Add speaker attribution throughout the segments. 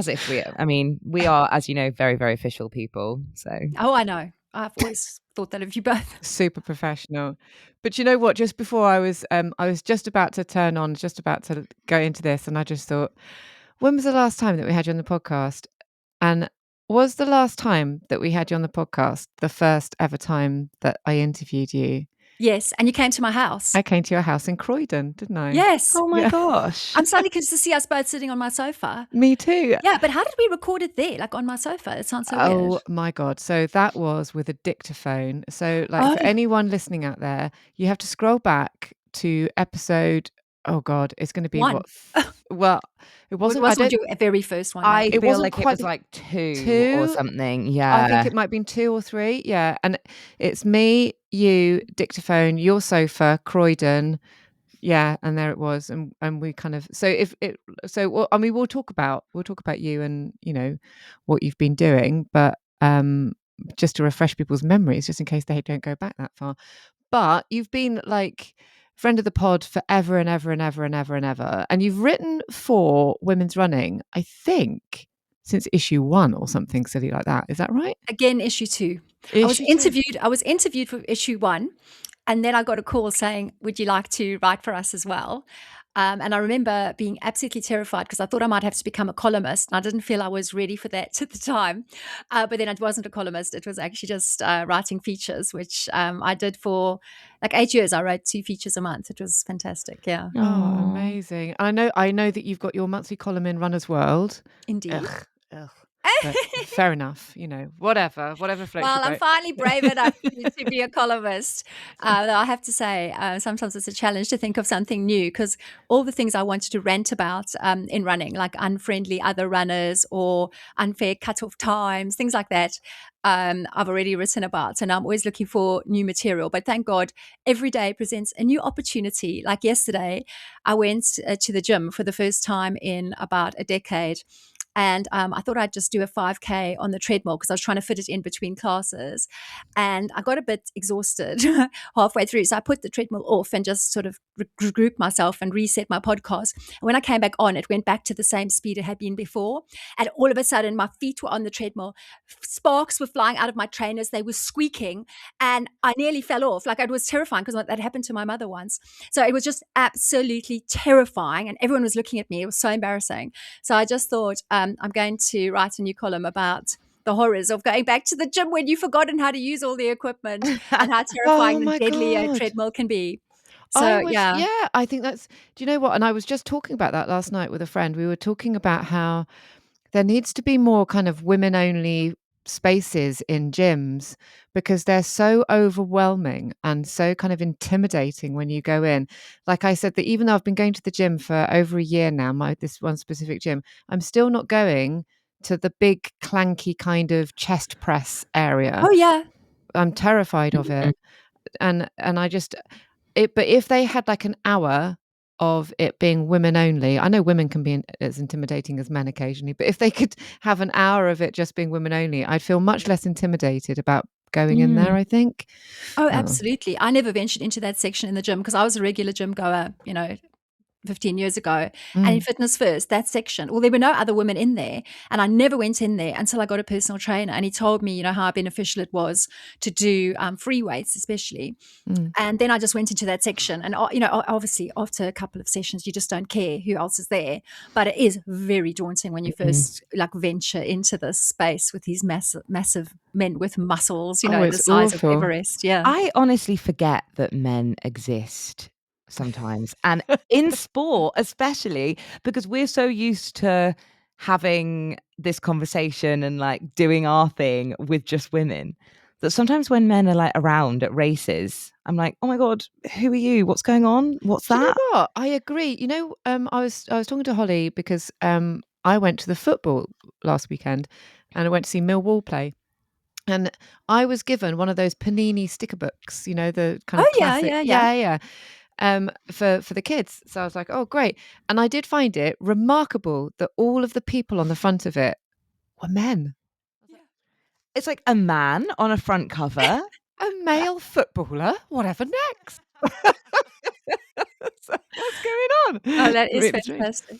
Speaker 1: As if we are, as you know, very, very official people. So
Speaker 2: Oh, I know. I've always thought that of you both.
Speaker 3: Super professional. But you know what? Just before I was just about to just about to go into this, and I just thought, when was the last time that we had you on the podcast? And was the last time that we had you on the podcast the first ever time that I interviewed you?
Speaker 2: Yes, and you came to my house.
Speaker 3: I came to your house in Croydon, didn't I?
Speaker 2: Yes.
Speaker 1: oh my
Speaker 3: Yeah.
Speaker 1: gosh.
Speaker 2: I'm suddenly curious to see us both sitting on my sofa.
Speaker 3: Me too.
Speaker 2: Yeah, but how did we record it there, like on my sofa? It sounds so
Speaker 3: Oh
Speaker 2: weird.
Speaker 3: my God. So that was with a dictaphone. So like for
Speaker 2: Oh.
Speaker 3: anyone listening out there, you have to scroll back to episode, oh God, it's going to be
Speaker 2: 1.
Speaker 3: well, it
Speaker 2: It
Speaker 3: wasn't,
Speaker 2: wasn't your very first one.
Speaker 1: I
Speaker 2: maybe.
Speaker 1: feel
Speaker 3: wasn't
Speaker 1: like it
Speaker 3: quite
Speaker 1: was
Speaker 3: the-
Speaker 1: like 2
Speaker 3: 2?
Speaker 1: or something.
Speaker 3: I
Speaker 1: Yeah.
Speaker 3: think it might have been 2 or 3. Yeah. And it's me, you, dictaphone, your sofa, Croydon. Yeah. And there it was. And we kind of, well, I mean, we'll talk about you and, you know, what you've been doing, but, just to refresh people's memories, just in case they don't go back that far. But you've been like friend of the pod forever and ever and ever and ever and ever. And you've written for Women's Running, I think, since issue 1 or something silly like that. Is that right?
Speaker 2: Again, issue 2. I was interviewed for issue 1, and then I got a call saying, "Would you like to write for us as well?" And I remember being absolutely terrified because I thought I might have to become a columnist, and I didn't feel I was ready for that at the time. But then it wasn't a columnist; it was actually just writing features, which I did for like 8 years. I wrote 2 features a month. It was fantastic. Yeah,
Speaker 3: Oh, amazing. I know that you've got your monthly column in Runner's World.
Speaker 2: indeed.
Speaker 3: Ugh. But fair enough, you know, whatever floats your
Speaker 2: Well, I'm
Speaker 3: boat.
Speaker 2: finally brave enough to be a columnist. Though I have to say, sometimes it's a challenge to think of something new because all the things I wanted to rant about in running, like unfriendly other runners or unfair cutoff times, things like that, I've already written about. And I'm always looking for new material. But thank God, every day presents a new opportunity. Like yesterday, I went to the gym for the first time in about a decade. And I thought I'd just do a 5K on the treadmill because I was trying to fit it in between classes. And I got a bit exhausted halfway through. So I put the treadmill off and just sort of regrouped myself and reset my podcast. And when I came back on, it went back to the same speed it had been before. And all of a sudden, my feet were on the treadmill. Sparks were flying out of my trainers. They were squeaking. And I nearly fell off. Like, it was terrifying because that happened to my mother once. So it was just absolutely terrifying. And everyone was looking at me. It was so embarrassing. So I just thought, I'm going to write a new column about the horrors of going back to the gym when you've forgotten how to use all the equipment and how terrifying and deadly a treadmill can be. So,
Speaker 3: yeah, I think that's, do you know what? And I was just talking about that last night with a friend. We were talking about how there needs to be more kind of women only spaces in gyms because they're so overwhelming and so kind of intimidating when you go in. Like I said, that even though I've been going to the gym for over a year now, this one specific gym, I'm still not going to the big clanky kind of chest press area.
Speaker 2: Oh yeah.
Speaker 3: I'm terrified of it. And I just but if they had like an hour of it being women only, I know women can be as intimidating as men occasionally, but if they could have an hour of it just being women only, I'd feel much less intimidated about going in there, I think.
Speaker 2: Oh, absolutely. I never ventured into that section in the gym because I was a regular gym goer, 15 years ago. And in Fitness First, that section, well, there were no other women in there. And I never went in there until I got a personal trainer. And he told me, how beneficial it was to do free weights, especially. And then I just went into that section. And, obviously, after a couple of sessions, you just don't care who else is there. But it is very daunting when you first venture into this space with these massive men with muscles, the size of Everest. Yeah.
Speaker 1: I honestly forget that men exist sometimes, and in sport especially, because we're so used to having this conversation and like doing our thing with just women, that sometimes when men are like around at races, I'm like, oh my God, who are you? What's going on? What's that?
Speaker 3: You know what? I agree. I was talking to Holly because I went to the football last weekend and I went to see Millwall play. And I was given one of those Panini sticker books, the kind of classic. Yeah. For the kids. So I was like, oh, great. And I did find it remarkable that all of the people on the front of it were men.
Speaker 1: It's like a man on a front cover.
Speaker 3: A male footballer? Whatever next? So, what's going on?
Speaker 2: Oh, that is fantastic.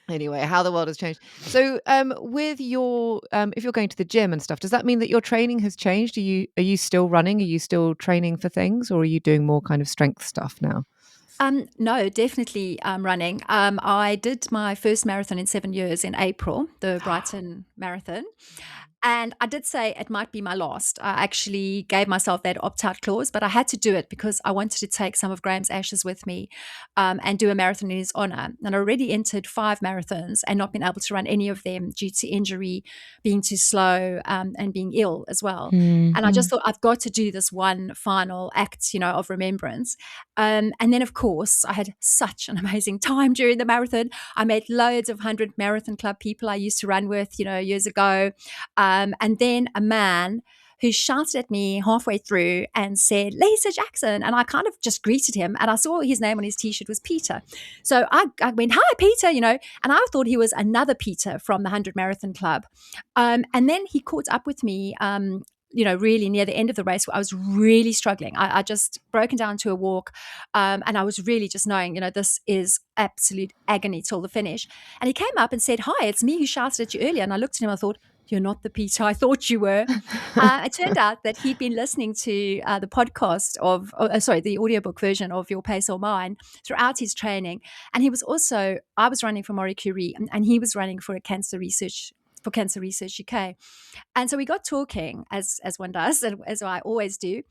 Speaker 3: Anyway, how the world has changed. So, with your, if you're going to the gym and stuff, does that mean that your training has changed? Are you still running? Are you still training for things, or are you doing more kind of strength stuff now?
Speaker 2: No, definitely running. I did my first marathon in 7 years in April, the Brighton Marathon. And I did say it might be my last. I actually gave myself that opt-out clause, but I had to do it because I wanted to take some of Graham's ashes with me and do a marathon in his honor. And I already entered 5 marathons and not been able to run any of them due to injury, being too slow, and being ill as well. And I just
Speaker 3: Mm.
Speaker 2: thought I've got to do this one final act, of remembrance. And then, of course, I had such an amazing time during the marathon. I met loads of 100 Marathon Club people I used to run with, years ago. And then a man who shouted at me halfway through and said, Lisa Jackson. And I kind of just greeted him, and I saw his name on his t-shirt was Peter. So I went, hi, Peter, and I thought he was another Peter from the 100 Marathon Club. And then he caught up with me, really near the end of the race, where I was really struggling. I just broken down to a walk, and I was really just knowing, this is absolute agony till the finish. And he came up and said, hi, it's me who shouted at you earlier. And I looked at him, I thought, you're not the Peter I thought you were. It turned out that he'd been listening to the podcast the audiobook version of Your Pace or Mine throughout his training. And I was running for Marie Curie, and he was running for Cancer Research UK. And so we got talking, as one does, and as I always do.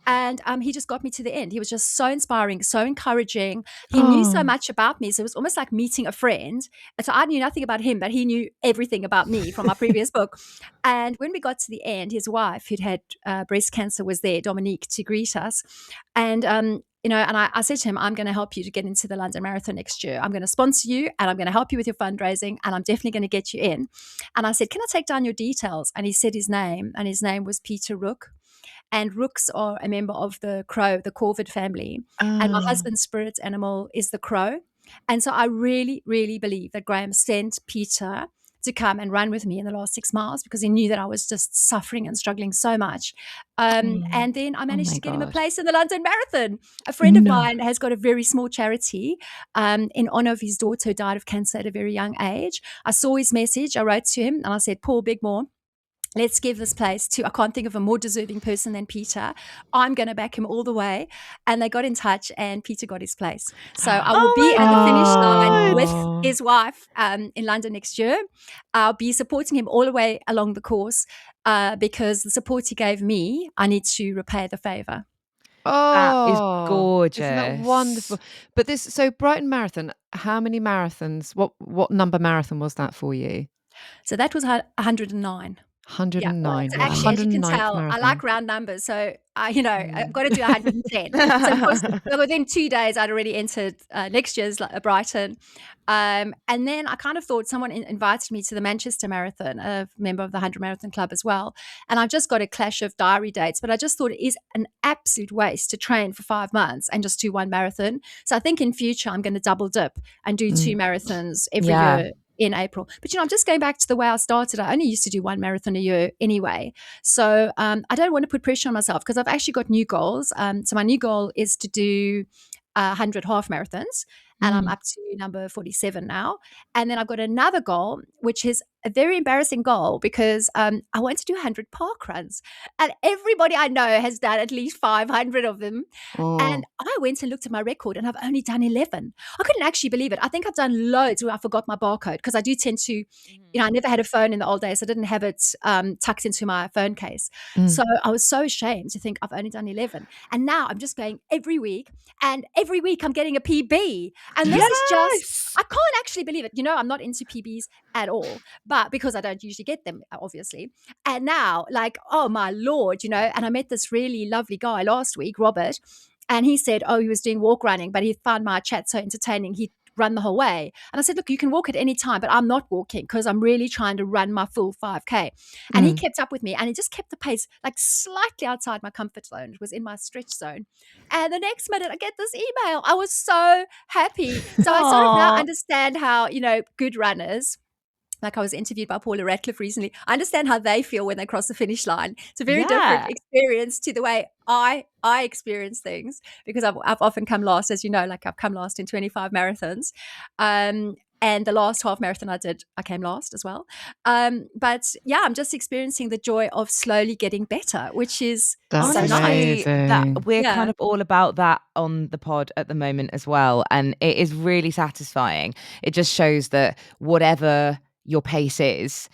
Speaker 2: And he just got me to the end. He was just so inspiring, so encouraging. He knew so much about me. So it was almost like meeting a friend. And so I knew nothing about him, but he knew everything about me from my previous book. And when we got to the end, his wife, who'd had breast cancer, was there, Dominique, to greet us. And and I said to him, I'm going to help you to get into the London Marathon next year. I'm going to sponsor you, and I'm going to help you with your fundraising, and I'm definitely going to get you in. And I said, can I take down your details? And he said his name, and his name was Peter Rook. And rooks are a member of the corvid family. And my
Speaker 3: Ah.
Speaker 2: husband's spirit animal is the crow. And so I really, really believe that Graham sent Peter to come and run with me in the last 6 miles because he knew that I was just suffering and struggling so much. And then I
Speaker 3: Oh
Speaker 2: managed
Speaker 3: my
Speaker 2: to get him a
Speaker 3: God.
Speaker 2: place in the London Marathon. A friend of
Speaker 3: No.
Speaker 2: mine has got a very small charity in honor of his daughter who died of cancer at a very young age. I saw his message. I wrote to him and I said, Paul Bigmore, let's give this place to, I can't think of a more deserving person than Peter. I'm going to back him all the way. And they got in touch and Peter got his place. So I will be
Speaker 1: Oh
Speaker 2: at the finish line
Speaker 1: my God.
Speaker 2: with
Speaker 3: Oh.
Speaker 2: his wife in London next year. I'll be supporting him all the way along the course because the support he gave me, I need to repay the favor.
Speaker 1: That is
Speaker 3: Oh, isn't that
Speaker 1: gorgeous.
Speaker 3: wonderful? But Brighton Marathon, how many marathons? What number marathon was that for you?
Speaker 2: So that was 109. Yeah, well,
Speaker 3: 109.
Speaker 2: so
Speaker 3: Your
Speaker 2: actually, as you can
Speaker 3: 109th
Speaker 2: tell, I like
Speaker 3: marathon.
Speaker 2: round numbers, so I've got to do 110. So of course, within 2 days, I'd already entered next year's Brighton, and then I kind of thought someone invited me to the Manchester Marathon, a member of the 100 Marathon Club as well, and I've just got a clash of diary dates. But I just thought it is an absolute waste to train for 5 months and just do one marathon. So I think in future I'm going to double dip and do 2 marathons every
Speaker 1: Yeah.
Speaker 2: year in April. But I'm just going back to the way I started. I only used to do 1 marathon a year anyway. So I don't want to put pressure on myself because I've actually got new goals. So my new goal is to do 100 half marathons. And I'm up to number 47 now. And then I've got another goal, which is a very embarrassing goal because I want to do 100 park runs. And everybody I know has done at least 500 of them.
Speaker 3: Oh.
Speaker 2: And I went and looked at my record and I've only done 11. I couldn't actually believe it. I think I've done loads where I forgot my barcode because I do tend to, I never had a phone in the old days. I didn't have it tucked into my phone case. So I was so ashamed to think I've only done 11. And now I'm just going every week and every week I'm getting a PB. And this is just,
Speaker 1: Yes.
Speaker 2: I can't actually believe it. I'm not into PBs at all, but because I don't usually get them, obviously. And now, like, oh my Lord, and I met this really lovely guy last week, Robert, and he said, oh, he was doing walk running, but he found my chat so entertaining, he'd run the whole way. And I said, look, you can walk at any time, but I'm not walking because I'm really trying to run my full 5K. And he kept up with me and he just kept the pace like slightly outside my comfort zone. It was in my stretch zone. And the next minute I get this email. I was so happy. So I sort of now
Speaker 1: Aw.
Speaker 2: understand how, good runners, like I was interviewed by Paula Radcliffe recently. I understand how they feel when they cross the finish line. It's a very different
Speaker 1: Yeah.
Speaker 2: experience to the way I experience things because I've often come last, as you know, like I've come last in 25 marathons. And the last half marathon I did, I came last as well. But yeah, I'm just experiencing the joy of slowly getting better, which is
Speaker 3: That's
Speaker 2: so nice.
Speaker 1: Honestly, that
Speaker 3: amazing.
Speaker 1: we're
Speaker 2: Yeah.
Speaker 1: kind of all about that on the pod at the moment as well, and it is really satisfying. It just shows that whatever your pace is,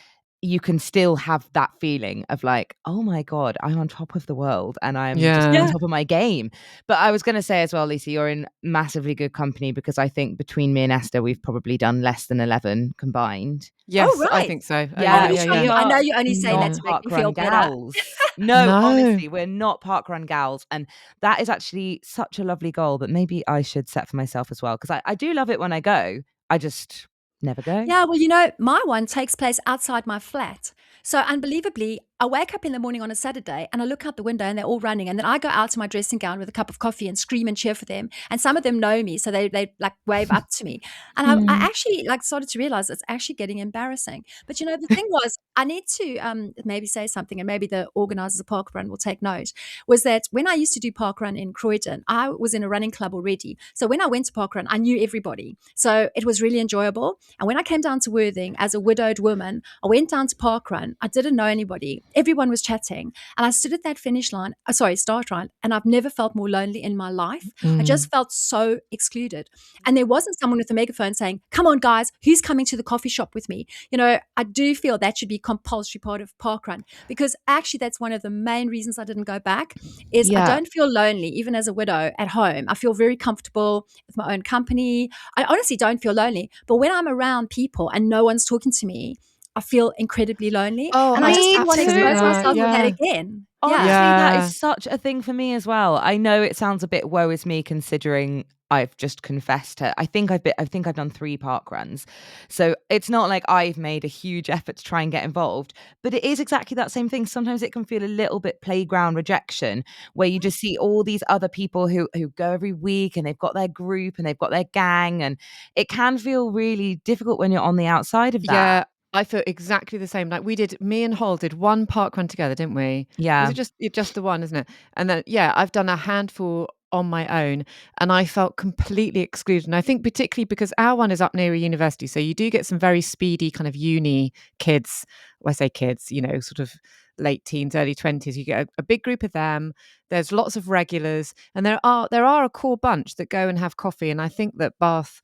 Speaker 1: you can still have that feeling of like, "Oh my god, I'm on top of the world and I'm just on
Speaker 3: Yeah.
Speaker 2: Yeah.
Speaker 1: top of my game." But I was gonna say as well, Lisa, you're in massively good company because I think between me and Esther, we've probably done less than 11 combined.
Speaker 2: Oh,
Speaker 3: Yes, I
Speaker 2: right.
Speaker 3: think so. Oh,
Speaker 2: Oh,
Speaker 1: Yeah,
Speaker 3: yeah,
Speaker 2: you're
Speaker 3: yeah,
Speaker 1: we
Speaker 3: yeah.
Speaker 2: shocking. I know
Speaker 1: are
Speaker 2: you're only saying that
Speaker 1: not
Speaker 3: Yeah.
Speaker 2: to make me feel
Speaker 1: parkrun
Speaker 2: better.
Speaker 1: gals. No,
Speaker 3: No.
Speaker 1: honestly, we're not parkrun gals. And that is actually such a lovely goal that maybe I should set for myself as well. Because I do love it when I go. I just never go.
Speaker 2: Yeah, well, you know, my one takes place outside my flat. So unbelievably, I wake up in the morning on a Saturday and I look out the window and they're all running. And then I go out to my dressing gown with a cup of coffee and scream and cheer for them. And some of them know me, so they like wave up to me. And I
Speaker 3: Mm.
Speaker 2: actually like started to realize it's actually getting embarrassing. But you know, the thing was, I need to maybe say something, and maybe the organizers of Park Run will take note. Was that when I used to do Park Run in Croydon, I was in a running club already. So when I went to Park Run, I knew everybody. So it was really enjoyable. And when I came down to Worthing as a widowed woman, I went down to Parkrun. I didn't know anybody. Everyone was chatting. And I stood at that finish line, start line, and I've never felt more lonely in my life. I
Speaker 3: Mm.
Speaker 2: just felt so excluded. And there wasn't someone with a megaphone saying, "Come on, guys, who's coming to the coffee shop with me?" You know, I do feel that should be compulsory part of Parkrun, because actually that's one of the main reasons I didn't go back is I
Speaker 1: Yeah.
Speaker 2: don't feel lonely, even as a widow at home. I feel very comfortable with my own company. I honestly don't feel lonely. But when I'm around people and no one's talking to me, I feel incredibly lonely.
Speaker 3: Oh,
Speaker 2: And I
Speaker 3: I
Speaker 2: just
Speaker 1: Me
Speaker 2: didn't want to
Speaker 3: absolutely
Speaker 2: expose
Speaker 1: too.
Speaker 3: that.
Speaker 2: myself to that
Speaker 3: Yeah.
Speaker 2: again. Yeah.
Speaker 1: Honestly, that is
Speaker 3: Yeah.
Speaker 1: such a thing for me as well. I know it sounds a bit woe is me considering I've just confessed it. I think I've done 3 park runs. So it's not like I've made a huge effort to try and get involved, but it is exactly that same thing. Sometimes it can feel a little bit playground rejection where you just see all these other people who go every week and they've got their group and they've got their gang, and it can feel really difficult when you're on the outside of that.
Speaker 3: Yeah, I feel exactly the same. Like me and Hol did one park run together, didn't we? Was
Speaker 1: Yeah.
Speaker 3: it just the one, isn't it? And then, yeah, I've done a handful on my own and I felt completely excluded. And I think particularly because our one is up near a university. So you do get some very speedy kind of uni kids. Well, I say kids, sort of late teens, early 20s. You get a big group of them. There's lots of regulars. And there are a core bunch that go and have coffee. And I think that Bath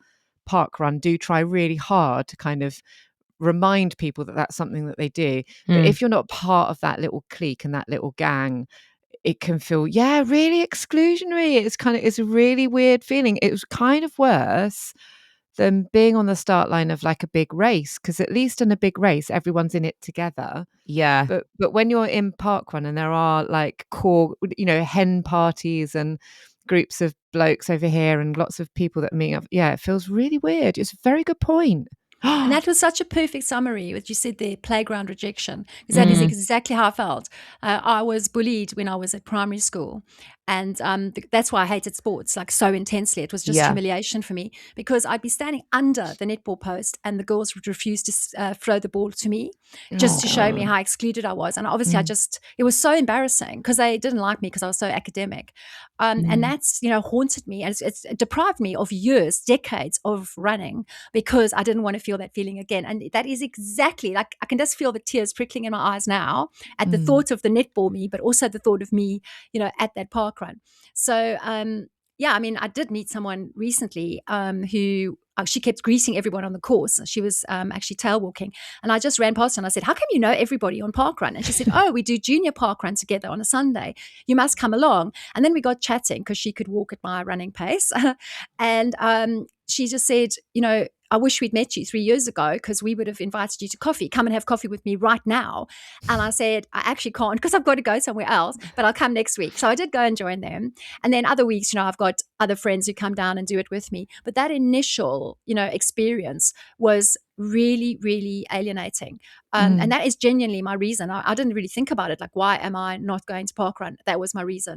Speaker 3: Park Run do try really hard to kind of remind people that that's something that they do. But
Speaker 1: Mm.
Speaker 3: if you're not part of that little clique and that little gang, it can feel, yeah, really exclusionary. It's a really weird feeling. It was kind of worse than being on the start line of like a big race, because at least in a big race, everyone's in it together.
Speaker 1: Yeah.
Speaker 3: But when you're in parkrun and there are like core, hen parties and groups of blokes over here and lots of people that meet up, yeah, it feels really weird. It's a very good point.
Speaker 2: And that was such a perfect summary, what you said there, playground rejection, because that is
Speaker 1: Mm.
Speaker 2: exactly how I felt. I was bullied when I was at primary school. And that's why I hated sports like so intensely. It was just
Speaker 1: Yeah.
Speaker 2: humiliation for me, because I'd be standing under the netball post and the girls would refuse to throw the ball to me, just to show me
Speaker 3: Oh.
Speaker 2: how excluded I was. And obviously
Speaker 3: Mm.
Speaker 2: it was so embarrassing because they didn't like me because I was so academic. And
Speaker 3: Mm.
Speaker 2: that's, haunted me. And it's deprived me of years, decades of running, because I didn't want to feel that feeling again. And that is exactly like, I can just feel the tears prickling in my eyes now at the
Speaker 3: Mm.
Speaker 2: thought of the netball me, but also the thought of me, at that park run. So, yeah, I mean, I did meet someone recently who she kept greeting everyone on the course. She was actually tail walking. And I just ran past her and I said, "How come you know everybody on parkrun?" And she said, "Oh, we do junior parkrun together on a Sunday. You must come along." And then we got chatting because she could walk at my running pace. And she just said, "I wish we'd met you 3 years ago because we would have invited you to coffee. Come and have coffee with me right now." And I said, "I actually can't because I've got to go somewhere else, but I'll come next week." So I did go and join them. And then other weeks, I've got other friends who come down and do it with me. But that initial, experience was really, really alienating. And
Speaker 3: Mm.
Speaker 2: that is genuinely my reason. I didn't really think about it. Like, why am I not going to parkrun? That was my reason.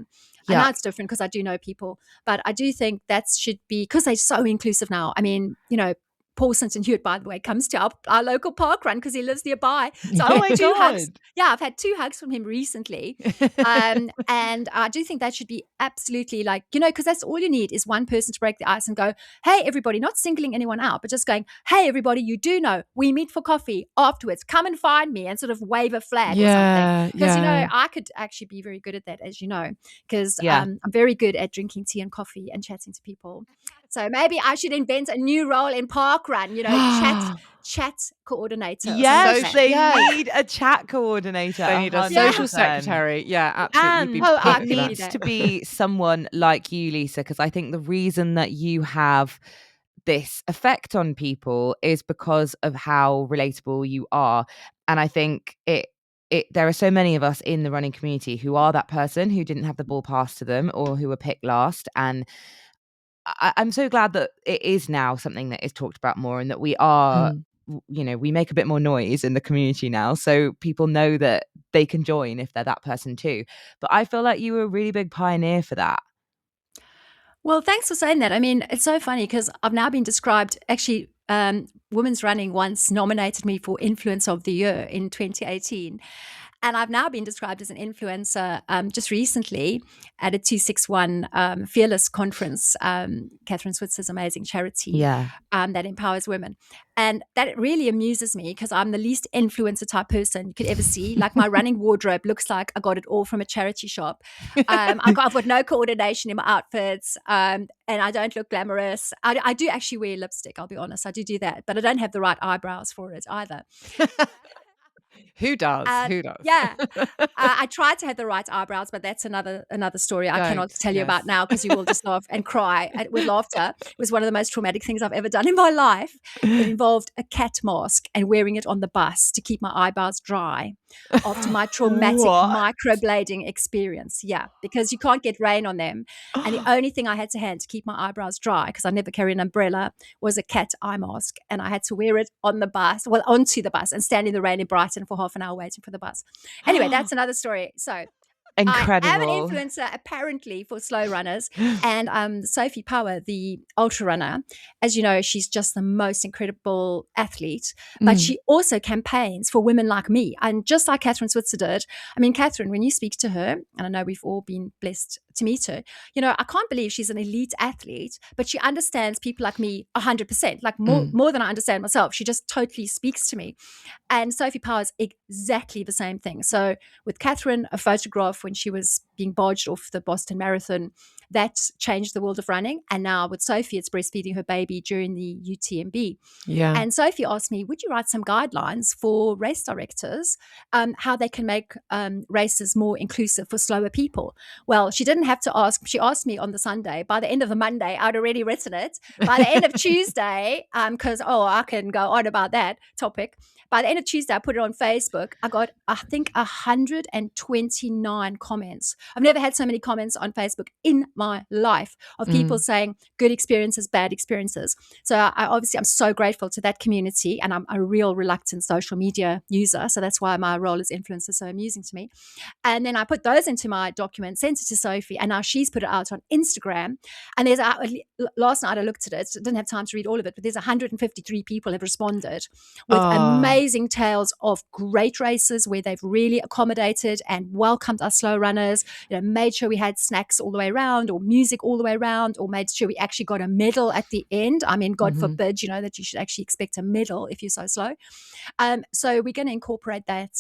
Speaker 2: And
Speaker 1: Yeah.
Speaker 2: now it's different because I do know people. But I do think that should be, because they're so inclusive now. I mean, Paul St. Hewitt, by the way, comes to our local park run because he lives nearby. So
Speaker 1: Oh
Speaker 2: I've
Speaker 1: my
Speaker 2: had 2 hugs.
Speaker 1: God.
Speaker 2: Yeah, I've had 2 hugs from him recently. And I do think that should be absolutely like, because that's all you need is one person to break the ice and go, hey, everybody, not singling anyone out, but just going, hey, everybody, you do know, we meet for coffee afterwards. Come and find me, and sort of wave a flag or something. Because, I could actually be very good at that, as you know, because
Speaker 1: Yeah.
Speaker 2: I'm very good at drinking tea and coffee and chatting to people. So maybe I should invent a new role in park run, chat coordinator or something
Speaker 1: Yes,
Speaker 2: like that.
Speaker 1: they
Speaker 3: Yeah.
Speaker 1: need a chat coordinator.
Speaker 3: They need a
Speaker 1: 100%.
Speaker 3: social secretary. Yeah, absolutely. You'd be
Speaker 1: And
Speaker 2: I
Speaker 1: it
Speaker 3: perfect for
Speaker 2: could
Speaker 3: that.
Speaker 2: be
Speaker 1: needs
Speaker 2: that.
Speaker 1: to be someone like you, Lisa, because I think the reason that you have this effect on people is because of how relatable you are. And I think there are so many of us in the running community who are that person who didn't have the ball passed to them or who were picked last. And I'm so glad that it is now something that is talked about more, and that we are, we make a bit more noise in the community now, so people know that they can join if they're that person too. But I feel like you were a really big pioneer for that.
Speaker 2: Well, thanks for saying that. I mean, it's so funny because I've now been described, actually, Women's Running once nominated me for Influencer of the Year in 2018. And I've now been described as an influencer just recently at a 261 Fearless conference, Catherine Switzer's amazing charity
Speaker 1: Yeah.
Speaker 2: that empowers women. And that really amuses me because I'm the least influencer type person you could ever see. Like, my running wardrobe looks like I got it all from a charity shop. I've got no coordination in my outfits, and I don't look glamorous. I do actually wear lipstick, I'll be honest. I do that, but I don't have the right eyebrows for it either.
Speaker 3: Who does? Who does?
Speaker 2: Yeah. I tried to have the right eyebrows, but that's another story I cannot tell you about now because you will just laugh and cry with laughter. It was one of the most traumatic things I've ever done in my life. It involved a cat mask and wearing it on the bus to keep my eyebrows dry after my traumatic
Speaker 1: What?
Speaker 2: microblading experience. Yeah, because you can't get rain on them. And the only thing I had to hand to keep my eyebrows dry, because I never carry an umbrella, was a cat eye mask. And I had to wear it onto the bus and stand in the rain in Brighton for half an hour waiting for the bus. Anyway, that's another story. So
Speaker 1: Incredible.
Speaker 2: I am an influencer apparently for slow runners, and Sophie Power, the ultra runner, as you know, she's just the most incredible athlete, but she also campaigns for women like me, and just like Catherine Switzer did. I mean, Catherine, when you speak to her, and I know we've all been blessed to meet her, I can't believe she's an elite athlete, but she understands people like me 100%, like more than I understand myself. She just totally speaks to me. And Sophie Power is exactly the same thing. So with Catherine, a photograph when she was being barged off the Boston Marathon, that changed the world of running. And now with Sophie, it's breastfeeding her baby during the UTMB.
Speaker 3: Yeah.
Speaker 2: And Sophie asked me, would you write some guidelines for race directors, how they can make races more inclusive for slower people? Well, she didn't have to ask. She asked me on the Sunday. By the end of the Monday, I'd already written it. By the end of Tuesday, because, I can go on about that topic. By the end of Tuesday, I put it on Facebook. I got, I think, 129 comments. I've never had so many comments on Facebook in my life of people saying good experiences, bad experiences. So I'm so grateful to that community, and I'm a real reluctant social media user. So that's why my role as influencer is so amusing to me. And then I put those into my document, sent it to Sophie, and now she's put it out on Instagram. And last night I looked at it, didn't have time to read all of it, but there's 153 people have responded with amazing tales of great races where they've really accommodated and welcomed us slow runners, made sure we had snacks all the way around, or music all the way around, or made sure we actually got a medal at the end. I mean, God forbid, that you should actually expect a medal if you're so slow. So we're going to incorporate that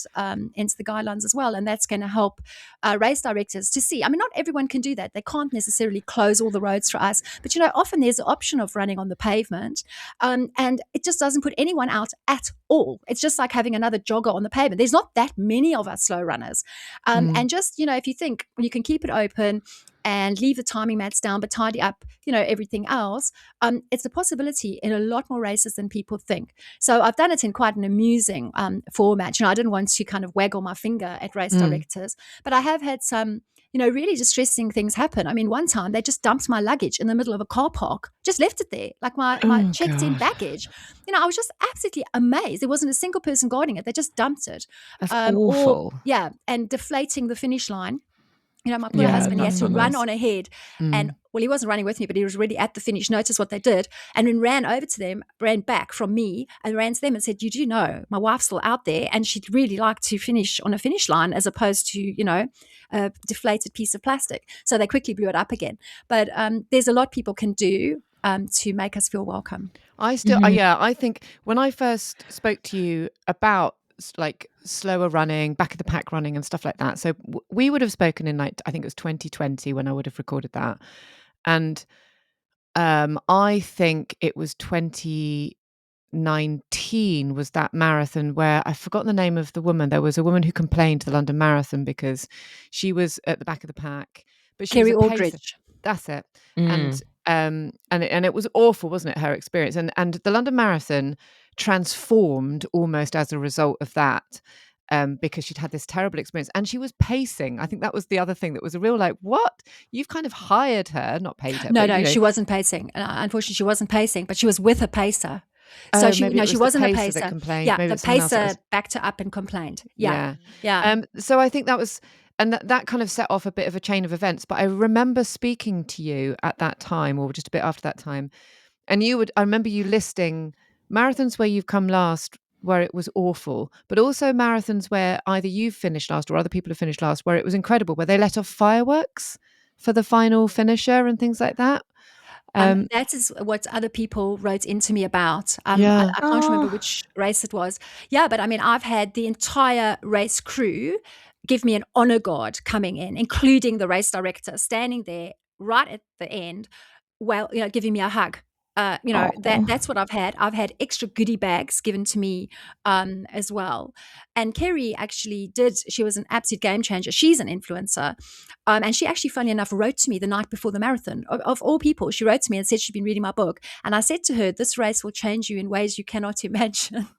Speaker 2: into the guidelines as well. And that's going to help race directors to see. I mean, not everyone can do that. They can't necessarily close all the roads for us. But, often there's the option of running on the pavement. And it just doesn't put anyone out at all. It's just like having another jogger on the pavement. There's not that many of us slow runners. And just, if you think you can keep it open and leave the timing mats down, but tidy up, everything else, it's a possibility in a lot more races than people think. So I've done it in quite an amusing format. I didn't want to kind of waggle my finger at race directors, but I have had some, really distressing things happen. I mean, one time they just dumped my luggage in the middle of a car park, just left it there, like my checked-in baggage. I was just absolutely amazed. There wasn't a single person guarding it. They just dumped it.
Speaker 1: That's awful.
Speaker 2: And deflating the finish line. My poor
Speaker 3: Yeah,
Speaker 2: husband, he had
Speaker 3: that's
Speaker 2: to
Speaker 3: not
Speaker 2: run
Speaker 3: nice.
Speaker 2: on ahead and, well, he wasn't running with me, but he was already at the finish, noticed what they did, and then ran over to them, ran back from me and ran to them and said, you do know, my wife's still out there and she'd really like to finish on a finish line as opposed to, a deflated piece of plastic. So they quickly blew it up again. But there's a lot people can do to make us feel welcome.
Speaker 3: I still,
Speaker 1: Mhm.
Speaker 3: yeah, I think when I first spoke to you about like slower running, back of the pack running and stuff like that. So we would have spoken in like, I think it was 2020 when I would have recorded that. And I think it was 2019 was that marathon where I've forgotten the name of the woman. There was a woman who complained to the London Marathon because she was at the back of the pack, but she was
Speaker 2: Kerry
Speaker 3: a pacer.
Speaker 2: Aldridge.
Speaker 3: That's it.
Speaker 1: Mm.
Speaker 3: And it was awful, wasn't it, her experience? And the London Marathon transformed almost as a result of that. Because she'd had this terrible experience and she was pacing. I think that was the other thing that was a real like, what? You've kind of hired her, not paid her, but
Speaker 2: No, she wasn't pacing. Unfortunately, she wasn't pacing, but she was with a pacer. So
Speaker 3: maybe it
Speaker 2: she
Speaker 3: was the
Speaker 2: wasn't a
Speaker 3: pacer that
Speaker 2: pacer.
Speaker 3: complained.
Speaker 2: Yeah,
Speaker 3: Maybe
Speaker 2: the
Speaker 3: it's someone else that
Speaker 2: pacer
Speaker 3: was,
Speaker 2: backed her up and complained. Yeah,
Speaker 3: yeah.
Speaker 2: yeah.
Speaker 3: So I think that was, and that kind of set off a bit of a chain of events. But I remember speaking to you at that time, or just a bit after that time, and I remember you listing marathons where you've come last where it was awful, but also marathons where either you've finished last or other people have finished last where it was incredible, where they let off fireworks for the final finisher and things like that.
Speaker 2: That is what other people wrote into me about.
Speaker 3: Yeah.
Speaker 2: I can't remember
Speaker 1: Oh.
Speaker 2: which race it was. Yeah, but I mean, I've had the entire race crew give me an honor guard coming in, including the race director standing there right at the end, well, giving me a hug.
Speaker 1: Oh.
Speaker 2: That's what I've had. I've had extra goodie bags given to me as well. And Kerry actually did. She was an absolute game changer. She's an influencer. And she actually, funny enough, wrote to me the night before the marathon. Of all people, she wrote to me and said she'd been reading my book. And I said to her, this race will change you in ways you cannot imagine.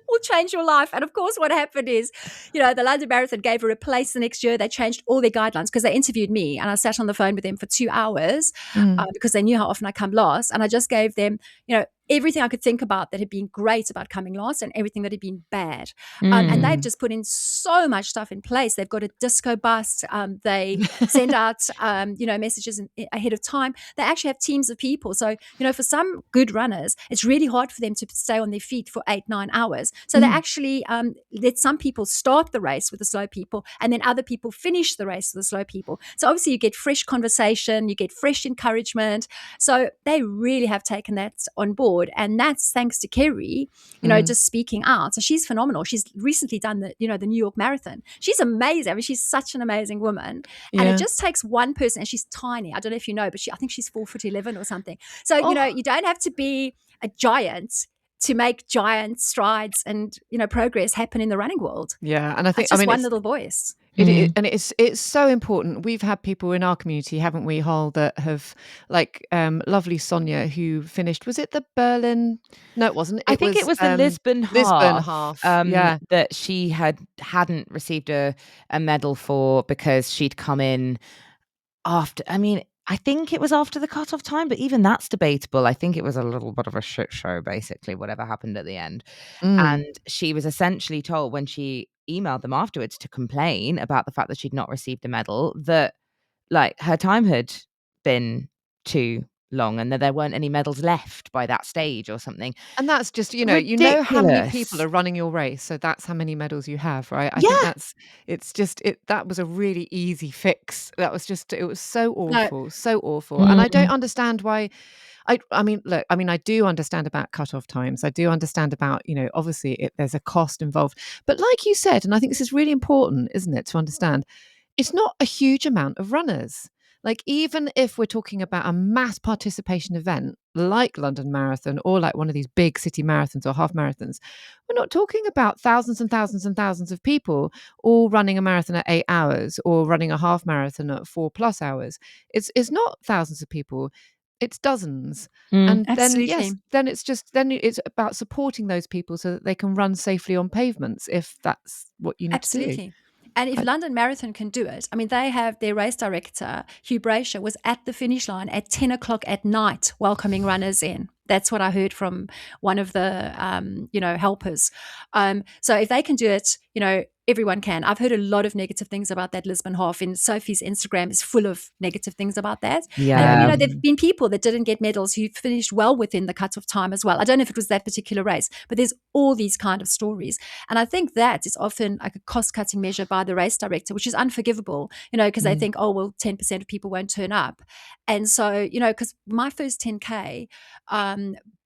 Speaker 2: Will change your life. And of course, what happened is, the London Marathon gave her a place the next year. They changed all their guidelines because they interviewed me and I sat on the phone with them for 2 hours because they knew how often I come last. And I just gave them, everything I could think about that had been great about coming last and everything that had been bad. And they've just put in so much stuff in place. They've got a disco bus. They send out, messages ahead of time. They actually have teams of people. So, for some good runners, it's really hard for them to stay on their feet for 8-9 hours. So they actually let some people start the race with the slow people and then other people finish the race with the slow people. So obviously you get fresh conversation, you get fresh encouragement. So they really have taken that on board. And that's thanks to Kerry, just speaking out. So she's phenomenal. She's recently done the New York Marathon. She's amazing. I mean, she's such an amazing woman. And it just takes one person, and she's tiny. I don't know if you know, but I think she's 4'11" or something. So, you don't have to be a giant to make giant strides and, progress happen in the running world.
Speaker 3: Yeah. And I think,
Speaker 2: It's just one little voice.
Speaker 3: And it's so important. We've had people in our community, haven't we, Hol, that have like lovely Sonia who finished. Was it the Berlin? No, it wasn't.
Speaker 1: I think it was the Lisbon
Speaker 3: half. Yeah.
Speaker 1: that she hadn't received a medal for because she'd come in after. I mean, I think it was after the cutoff time, but even that's debatable. I think it was a little bit of a shit show, basically, whatever happened at the end. And she was essentially told when she emailed them afterwards to complain about the fact that she'd not received a medal, that like her time had been too long and that there weren't any medals left by that stage or something.
Speaker 3: And that's just, you know how many people
Speaker 1: Ridiculous.
Speaker 3: are running your race, so that's how many medals you have, right? I think
Speaker 1: Yeah.
Speaker 3: that was a really easy fix. That was just, it was so
Speaker 2: No.
Speaker 3: awful, so awful. And I don't understand why. I mean, look, I do understand about cutoff times. I do understand about, obviously there's a cost involved. But like you said, and I think this is really important, isn't it, to understand, it's not a huge amount of runners. Like, even if we're talking about a mass participation event like London Marathon or like one of these big city marathons or half marathons, we're not talking about thousands and thousands and thousands of people all running a marathon at 8 hours or running a half marathon at 4+ hours. It's not thousands of people. It's dozens. And then,
Speaker 2: Absolutely.
Speaker 3: yes, then it's about supporting those people so that they can run safely on pavements if that's what you need to do.
Speaker 2: Absolutely. And if London Marathon can do it, I mean, they have their race director, Hugh Brasher, was at the finish line at 10 o'clock at night welcoming runners in. That's what I heard from one of the, helpers. So if they can do it, everyone can. I've heard a lot of negative things about that Lisbon half, and Sophie's Instagram is full of negative things about that. And,
Speaker 1: Yeah.
Speaker 2: there've been people that didn't get medals who finished well within the cut-off time as well. I don't know if it was that particular race, but there's all these kind of stories. And I think that is often like a cost-cutting measure by the race director, which is unforgivable, because they think, oh, well, 10% of people won't turn up. And so, because my first 10K,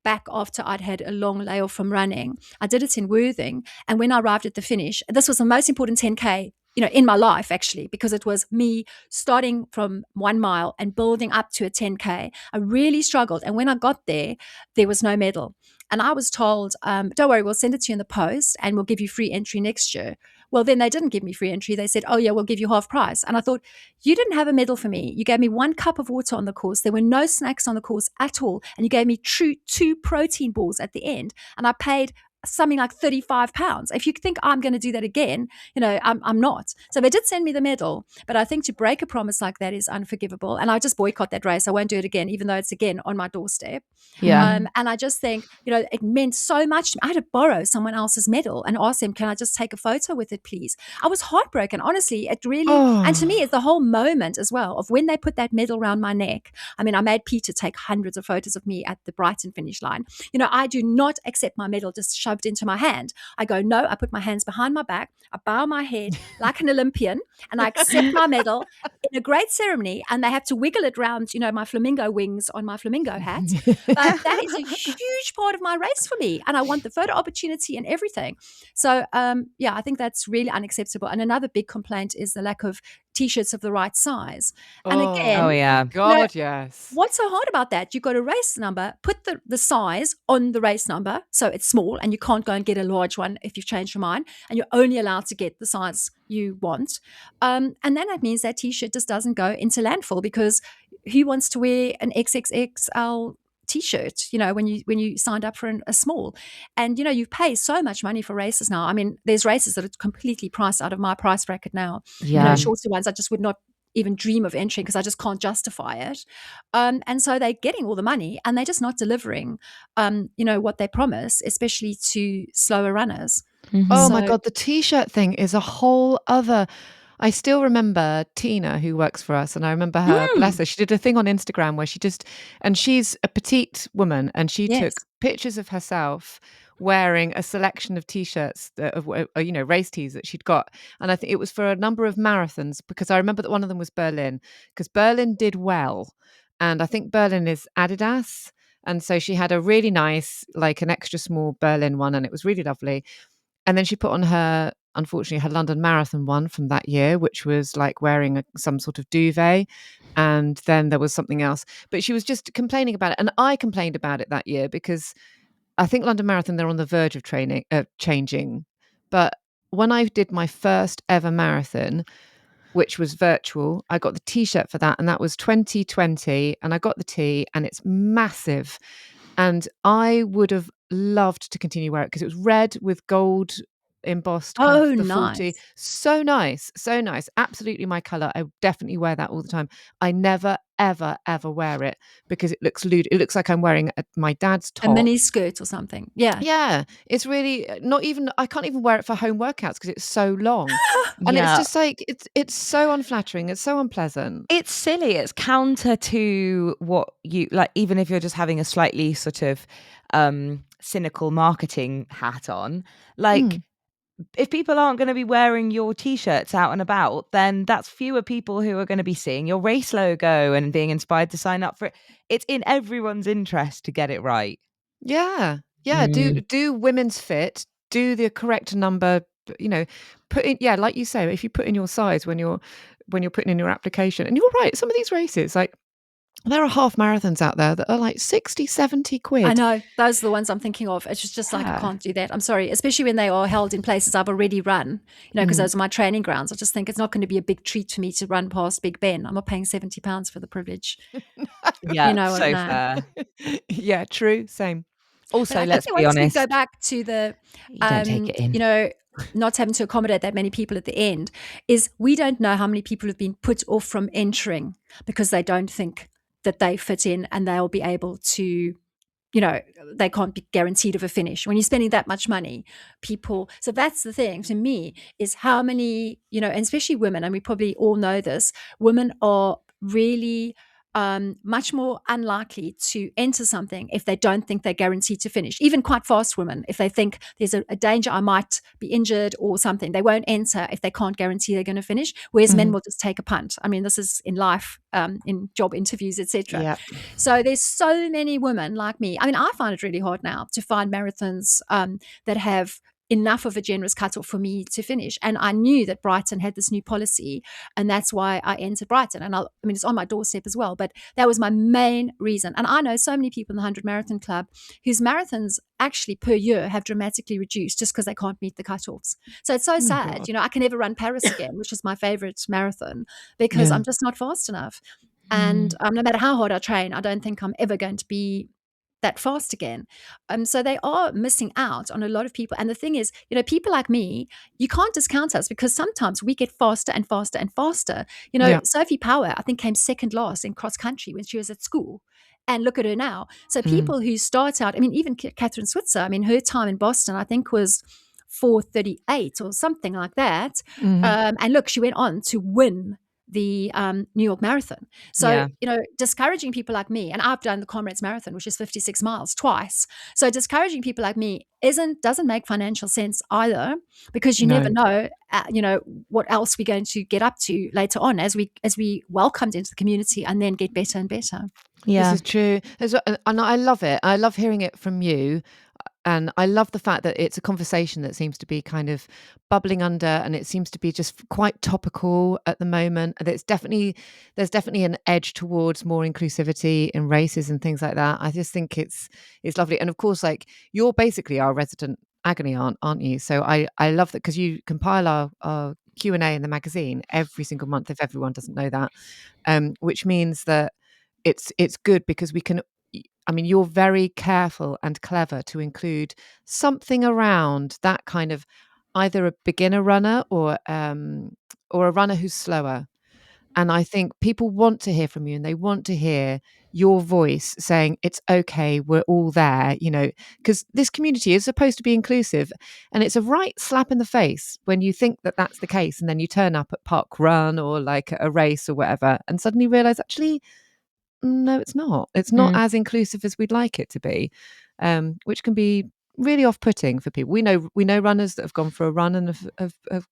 Speaker 2: back after I'd had a long layoff from running, I did it in Worthing. And when I arrived at the finish, this was the most important 10K, in my life, actually, because it was me starting from 1 mile and building up to a 10K. I really struggled. And when I got there, there was no medal. And I was told, don't worry, we'll send it to you in the post and we'll give you free entry next year. Well, then they didn't give me free entry. They said, oh, yeah, we'll give you half price. And I thought, you didn't have a medal for me. You gave me 1 cup of water on the course. There were no snacks on the course at all. And you gave me 2 protein balls at the end. And I paid something like £35. If you think I'm going to do that again, I'm not. So they did send me the medal, but I think to break a promise like that is unforgivable. And I just boycott that race. I won't do it again, even though it's again on my doorstep.
Speaker 1: Yeah.
Speaker 2: And I just think, it meant so much to me. I had to borrow someone else's medal and ask them, can I just take a photo with it, please? I was heartbroken. Honestly, it really, and to me, it's the whole moment as well of when they put that medal around my neck. I mean, I made Peter take hundreds of photos of me at the Brighton finish line. I do not accept my medal just shoved into my hand. I go, no, I put my hands behind my back. I bow my head like an Olympian and I accept my medal in a great ceremony, and they have to wiggle it around, my flamingo wings on my flamingo hat. But that is a huge part of my race for me, and I want the photo opportunity and everything. So, I think that's really unacceptable. And another big complaint is the lack of T-shirts of the right size. And again,
Speaker 1: Oh, yeah.
Speaker 3: God, yes.
Speaker 2: what's so hard about that? You've got a race number, put the size on the race number, so it's small, and you can't go and get a large one if you've changed your mind, and you're only allowed to get the size you want. And then that means that T-shirt just doesn't go into landfill, because who wants to wear an XXXL T-shirt, when you signed up for a small? And you pay so much money for races now. I mean, there's races that are completely priced out of my price bracket now.
Speaker 1: Yeah.
Speaker 2: Shorter ones I just would not even dream of entering because I just can't justify it. And so they're getting all the money and they're just not delivering, what they promise, especially to slower runners.
Speaker 3: Oh my
Speaker 2: So
Speaker 3: God, the T-shirt thing is a whole other. I still remember Tina, who works for us, and I remember her, bless her, she did a thing on Instagram where and she's a petite woman, and she
Speaker 2: yes.
Speaker 3: took pictures of herself wearing a selection of T-shirts, race tees that she'd got. And I think it was for a number of marathons, because I remember that one of them was Berlin, because Berlin did well. And I think Berlin is Adidas. And so she had a really nice, like an extra small Berlin one, and it was really lovely. And then she put on unfortunately, her London Marathon one from that year, which was like wearing some sort of duvet. And then there was something else. But she was just complaining about it. And I complained about it that year because I think London Marathon, they're on the verge of changing. But when I did my first ever marathon, which was virtual, I got the T-shirt for that. And that was 2020. And I got the T, and it's massive. And I would have loved to continue wearing it because it was red with gold embossed kind
Speaker 2: Oh,
Speaker 3: of the 40.
Speaker 2: nice.
Speaker 3: So nice. So nice. Absolutely my color. I definitely wear that all the time. I never, ever, ever wear it because it looks lewd. It looks like I'm wearing my dad's
Speaker 2: A
Speaker 3: top.
Speaker 2: mini skirt or something. Yeah.
Speaker 3: Yeah. It's really not even, I can't even wear it for home workouts because it's so long. And it's
Speaker 1: Yeah.
Speaker 3: just like, it's so unflattering. It's so unpleasant.
Speaker 1: It's silly. It's counter to what you like, even if you're just having a slightly sort of cynical marketing hat on. Like, if people aren't going to be wearing your T-shirts out and about, then that's fewer people who are going to be seeing your race logo and being inspired to sign up for it. It's in everyone's interest to get it right.
Speaker 3: Yeah. Yeah. Do women's fit, do the correct number, put in, yeah, like you say, if you put in your size when you're putting in your application. And you're right, some of these races, like there are half marathons out there that are like 60, 70 quid.
Speaker 2: I know. Those are the ones I'm thinking of. It's just like, I can't do that. I'm sorry. Especially when they are held in places I've already run, because those are my training grounds. I just think it's not going to be a big treat for me to run past Big Ben. I'm not paying £70 for the privilege.
Speaker 1: Yeah, so
Speaker 2: No.
Speaker 1: fair.
Speaker 3: Yeah, true. Same.
Speaker 2: But
Speaker 1: Also,
Speaker 2: I
Speaker 1: let's
Speaker 2: think
Speaker 1: be
Speaker 2: once we
Speaker 1: honest,
Speaker 2: go back to the,
Speaker 1: you don't take it in.
Speaker 2: not having to accommodate that many people at the end, is we don't know how many people have been put off from entering because they don't think that they fit in and they'll be able to they can't be guaranteed of a finish. When you're spending that much money, so that's the thing to me, is how many, and especially women, and we probably all know this, women are really much more unlikely to enter something if they don't think they're guaranteed to finish. Even quite fast women, if they think there's a danger I might be injured or something, they won't enter if they can't guarantee they're going to finish, whereas men will just take a punt. I mean, this is in life, in job interviews, etc.
Speaker 1: Yeah.
Speaker 2: So there's so many women like me. I mean, I find it really hard now to find marathons that have enough of a generous cutoff for me to finish. And I knew that Brighton had this new policy, and that's why I entered Brighton. And I mean, it's on my doorstep as well, but that was my main reason. And I know so many people in the 100 Marathon Club whose marathons actually per year have dramatically reduced just because they can't meet the cutoffs. So it's so sad.
Speaker 3: God.
Speaker 2: I can never run Paris again, which is my favorite marathon, because I'm just not fast enough. And no matter how hard I train, I don't think I'm ever going to be that fast again. So they are missing out on a lot of people. And the thing is, people like me, you can't discount us, because sometimes we get faster and faster and faster. Sophie Power, I think, came second last in cross country when she was at school. And look at her now. So people who start out, I mean, even Catherine Switzer, I mean, her time in Boston, I think, was 4:38 or something like that. And look, she went on to win the New York Marathon. So, discouraging people like me, and I've done the Comrades Marathon, which is 56 miles twice. So discouraging people like me doesn't make financial sense either, because you never know, what else we're going to get up to later on as we welcomed into the community and then get better and better.
Speaker 1: Yeah.
Speaker 3: This is true. And I love it. I love hearing it from you. And I love the fact that it's a conversation that seems to be kind of bubbling under, and it seems to be just quite topical at the moment. And there's definitely an edge towards more inclusivity in races and things like that. I just think it's lovely. And of course, like, you're basically our resident agony aunt, aren't you? So I love that, because you compile our Q&A in the magazine every single month, if everyone doesn't know that, which means that it's good, because we can, I mean, you're very careful and clever to include something around that kind of, either a beginner runner or a runner who's slower. And I think people want to hear from you, and they want to hear your voice saying, it's okay, we're all there, because this community is supposed to be inclusive. And it's a right slap in the face when you think that that's the case, and then you turn up at Park Run or like a race or whatever, and suddenly realize, actually, no, it's not. It's not as inclusive as we'd like it to be, which can be really off-putting for people. We know runners that have gone for a run and have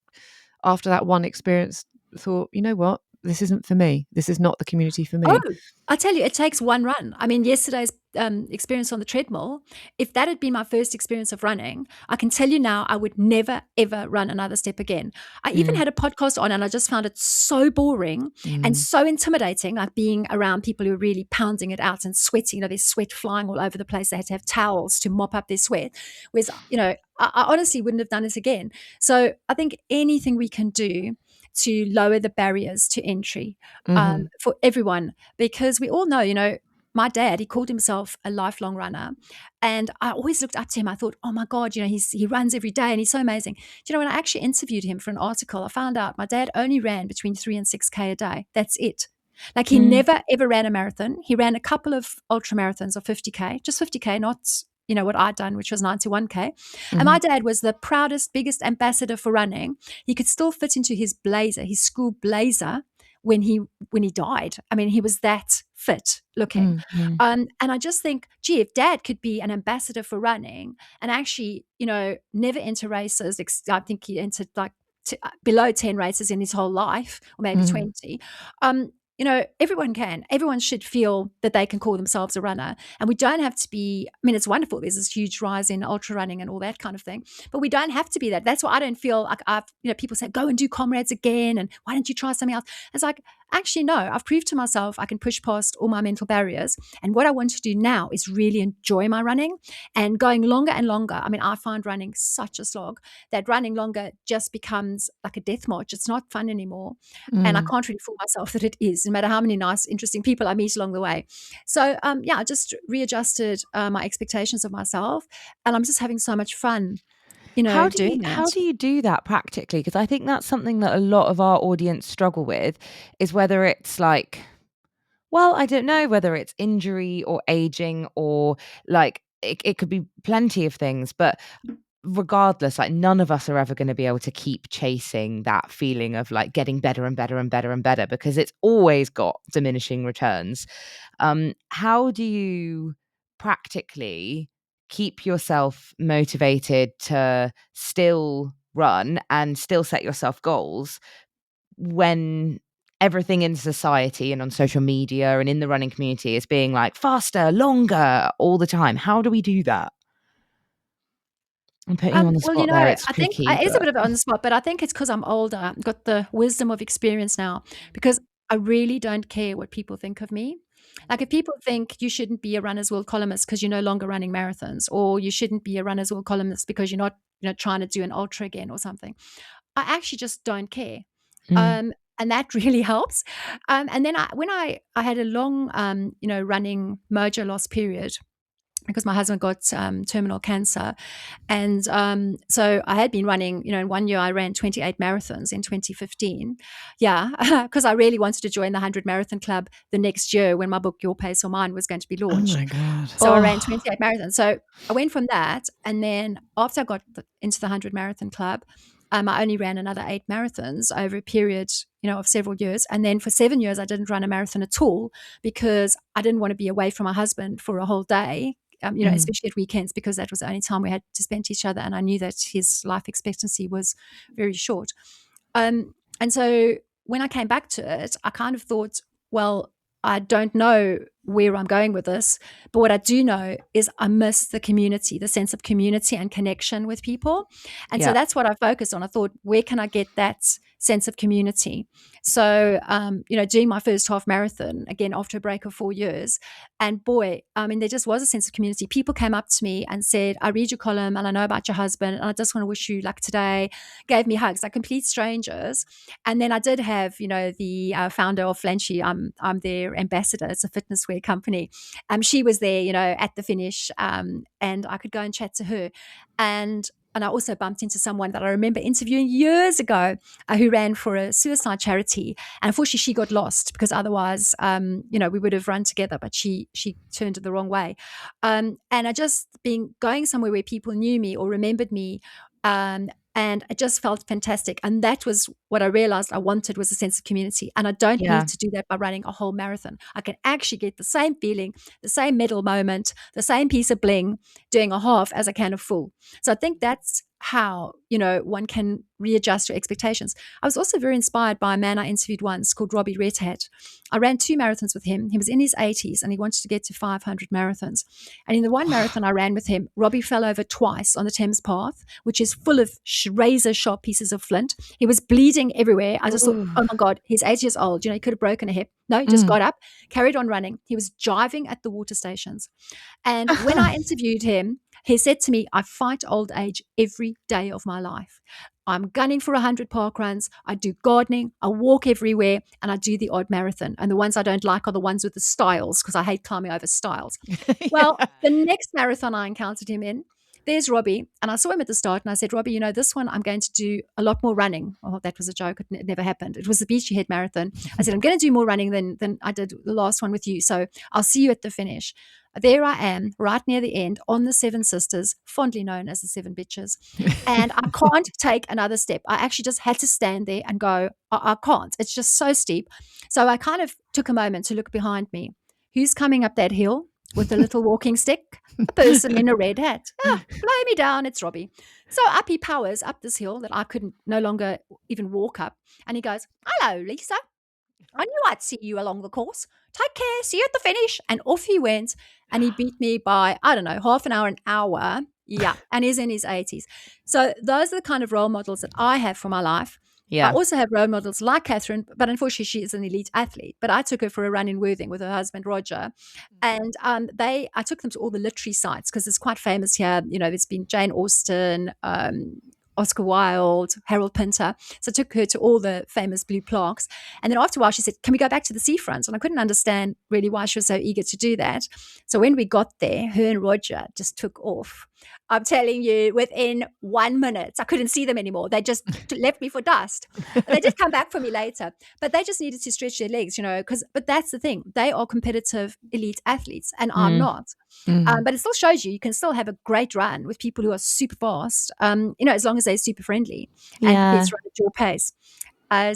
Speaker 3: after that one experience thought, you know what, this isn't for me. This is not the community for me.
Speaker 2: Oh, I tell you, it takes one run. I mean, yesterday's experience on the treadmill, if that had been my first experience of running, I can tell you now, I would never, ever run another step again. I even had a podcast on, and I just found it so boring and so intimidating, like being around people who are really pounding it out and sweating. There's sweat flying all over the place. They had to have towels to mop up their sweat. Whereas, I honestly wouldn't have done it again. So I think anything we can do to lower the barriers to entry for everyone, because we all know, my dad, he called himself a lifelong runner, and I always looked up to him. I thought, oh my God, he runs every day and he's so amazing. Do you know, when I actually interviewed him for an article, I found out my dad only ran between 3 and 6K a day. That's it. Like, he never ever ran a marathon. He ran a couple of ultra marathons of 50K, just 50K, not what I'd done, which was 91K. And my dad was the proudest, biggest ambassador for running. He could still fit into his blazer, his school blazer, when he died. I mean, he was that fit looking. And I just think, gee, if Dad could be an ambassador for running and actually, never enter races. I think he entered like below 10 races in his whole life, or maybe 20. Everyone should feel that they can call themselves a runner. And we don't have to be, I mean, it's wonderful. There's this huge rise in ultra running and all that kind of thing, but we don't have to be that. That's why I don't feel like people say, go and do Comrades again. And why don't you try something else? It's like, actually, no, I've proved to myself I can push past all my mental barriers. And what I want to do now is really enjoy my running and going longer and longer. I mean, I find running such a slog that running longer just becomes like a death march. It's not fun anymore. And I can't really fool myself that it is, no matter how many nice, interesting people I meet along the way. So, I just readjusted my expectations of myself, and I'm just having so much fun, doing that.
Speaker 1: How do you do that practically? Because I think that's something that a lot of our audience struggle with, is whether it's like, Well, I don't know whether it's injury or aging or like it could be plenty of things, but regardless, like none of us are ever going to be able to keep chasing that feeling of like getting better and better and better and better because it's always got diminishing returns. How do you practically keep yourself motivated to still run and still set yourself goals when everything in society and on social media and in the running community is being like faster, longer all the time? How do we do that? I'm putting you on the
Speaker 2: Well,
Speaker 1: spot there. It's
Speaker 2: I think
Speaker 1: tricky,
Speaker 2: it is a
Speaker 1: but
Speaker 2: bit of on the spot, but I think it's because I'm older, I've got the wisdom of experience now, because I really don't care what people think of me. Like, if people think you shouldn't be a Runner's World columnist because you're no longer running marathons, or you shouldn't be a Runner's World columnist because you're not, trying to do an ultra again or something, I actually just don't care.
Speaker 1: mm,
Speaker 2: And that really helps. And then when I had a long, running mojo loss period because my husband got terminal cancer. And so I had been running, in 1 year I ran 28 marathons in 2015. Yeah, because I really wanted to join the 100 Marathon Club the next year when my book, Your Pace or Mine, was going to be
Speaker 3: Oh
Speaker 2: launched.
Speaker 3: my God.
Speaker 2: So I ran
Speaker 1: oh,
Speaker 2: 28 marathons. So I went from that. And then after I got into the 100 Marathon Club, I only ran another 8 marathons over a period, of several years. And then for 7 years, I didn't run a marathon at all because I didn't want to be away from my husband for a whole day,
Speaker 1: mm,
Speaker 2: especially at weekends, because that was the only time we had to spend each other. And I knew that his life expectancy was very short. And so when I came back to it, I kind of thought, well, I don't know where I'm going with this, but what I do know is I miss the community, the sense of community and connection with people. And so
Speaker 1: yeah,
Speaker 2: that's what I focused on. I thought, where can I get that sense of community? So, doing my first half marathon, again, after a break of 4 years, and boy, I mean, there just was a sense of community. People came up to me and said, I read your column and I know about your husband and I just want to wish you luck today. Gave me hugs, like complete strangers. And then I did have, the founder of Flanchy. I'm their ambassador. It's a fitness wear company. She was there, at the finish, and I could go and chat to her. And I also bumped into someone that I remember interviewing years ago, who ran for a suicide charity. And unfortunately, she got lost because otherwise, we would have run together. But she turned it the wrong way. And I just being going somewhere where people knew me or remembered me. And it just felt fantastic. And that was what I realized I wanted, was a sense of community. And I don't
Speaker 1: yeah,
Speaker 2: need to do that by running a whole marathon. I can actually get the same feeling, the same medal moment, the same piece of bling doing a half as I can a full. So I think that's how, one can readjust your expectations. I was also very inspired by a man I interviewed once called Robbie Redhat. I ran 2 marathons with him. He was in his 80s and he wanted to get to 500 marathons. And in the one marathon I ran with him, Robbie fell over twice on the Thames Path, which is full of razor sharp pieces of flint. He was bleeding everywhere. I just thought,
Speaker 1: ooh,
Speaker 2: oh my God, he's 8 years old. He could have broken a hip. No, he just
Speaker 3: Mm.
Speaker 2: got up, carried on running. He was jiving at the water stations. And when I interviewed him, he said to me, I fight old age every day of my life. I'm gunning for 100 park runs. I do gardening. I walk everywhere and I do the odd marathon. And the ones I don't like are the ones with the stiles because I hate climbing over stiles. Well,
Speaker 3: Yeah.
Speaker 2: the next marathon I encountered him in, there's Robbie. And I saw him at the start and I said, Robbie, this one I'm going to do a lot more running. Oh, that was a joke. It never happened. It was the Beachy Head Marathon. I said, I'm going to do more running than I did the last one with you. So I'll see you at the finish. There I am, right near the end, on the Seven Sisters, fondly known as the Seven Bitches. And I can't take another step. I actually just had to stand there and go, I can't. It's just so steep. So I kind of took a moment to look behind me. Who's coming up that hill with a little walking stick? A person in a red hat. Ah, blow me down, it's Robbie. So up he powers up this hill that I couldn't no longer even walk up. And he goes, hello, Lisa. I knew I'd see you along the course. Take care. See you at the finish. And off he went. And he beat me by, I don't know, half an hour. Yeah. And he's in his 80s. So those are the kind of role models that I have for my life. I
Speaker 1: yeah,
Speaker 2: also have role models like Catherine, but unfortunately she is an elite athlete. But I took her for a run in Worthing with her husband, Roger. And I took them to all the literary sites because it's quite famous here. There's been Jane Austen, Oscar Wilde, Harold Pinter. So I took her to all the famous blue plaques. And then after a while, she said, can we go back to the seafront? And I couldn't understand really why she was so eager to do that. So when we got there, her and Roger just took off. I'm telling you, within 1 minute, I couldn't see them anymore. They just left me for dust. They did come back for me later, but they just needed to stretch their legs, but that's the thing. They are competitive elite athletes and I'm
Speaker 3: Mm.
Speaker 2: not.
Speaker 3: Mm.
Speaker 2: But it still shows you can still have a great run with people who are super fast, as long as they're super friendly and prepared
Speaker 1: Yeah.
Speaker 2: to run at your pace.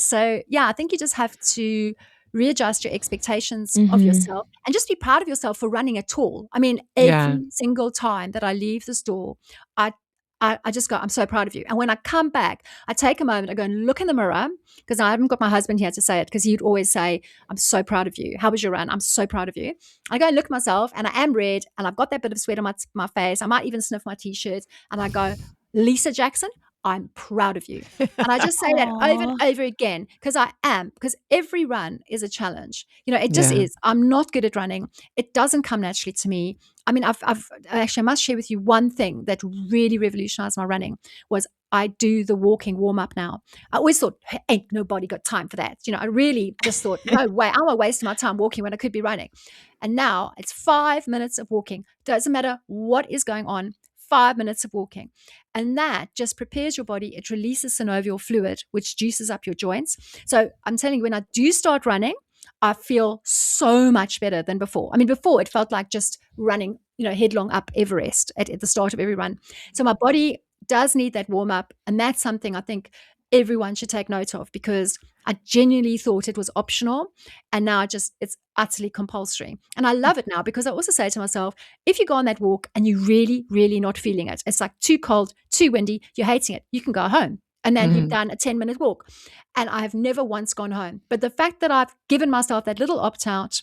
Speaker 2: So yeah, I think you just have to readjust your expectations of
Speaker 1: Mhm.
Speaker 2: yourself and just be proud of yourself for running at all. I mean,
Speaker 3: Yeah.
Speaker 2: every single time that I leave the store, I I just go, I'm so proud of you. And when I come back, I take a moment, I go and look in the mirror because I haven't got my husband here to say it because he'd always say, I'm so proud of you. How was your run? I'm so proud of you. I go and look at myself and I am red and I've got that bit of sweat on my face. I might even sniff my t-shirt and I go, Lisa Jackson, I'm proud of you. And I just say that over and
Speaker 1: Aw.
Speaker 2: over again because I am, because every run is a challenge. It just
Speaker 3: Yeah.
Speaker 2: is. I'm not good at running. It doesn't come naturally to me. I mean, I must share with you one thing that really revolutionized my running was I do the walking warm up now. I always thought, "Hey, ain't nobody got time for that. I really just thought, no way, I'm wasting my time walking when I could be running. And now it's 5 minutes of walking. Doesn't matter what is going on, 5 minutes of walking. And that just prepares your body. It releases synovial fluid, which juices up your joints. So I'm telling you, when I do start running, I feel so much better than before. I mean, before it felt like just running, headlong up Everest at the start of every run. So my body does need that warm up. And that's something I think everyone should take note of because I genuinely thought it was optional. And now it's utterly compulsory. And I love it now because I also say to myself, if you go on that walk and you're really, really not feeling it, it's like too cold, too windy, you're hating it, you can go home. And then you've done a 10-minute walk. And I have never once gone home. But the fact that I've given myself that little opt out,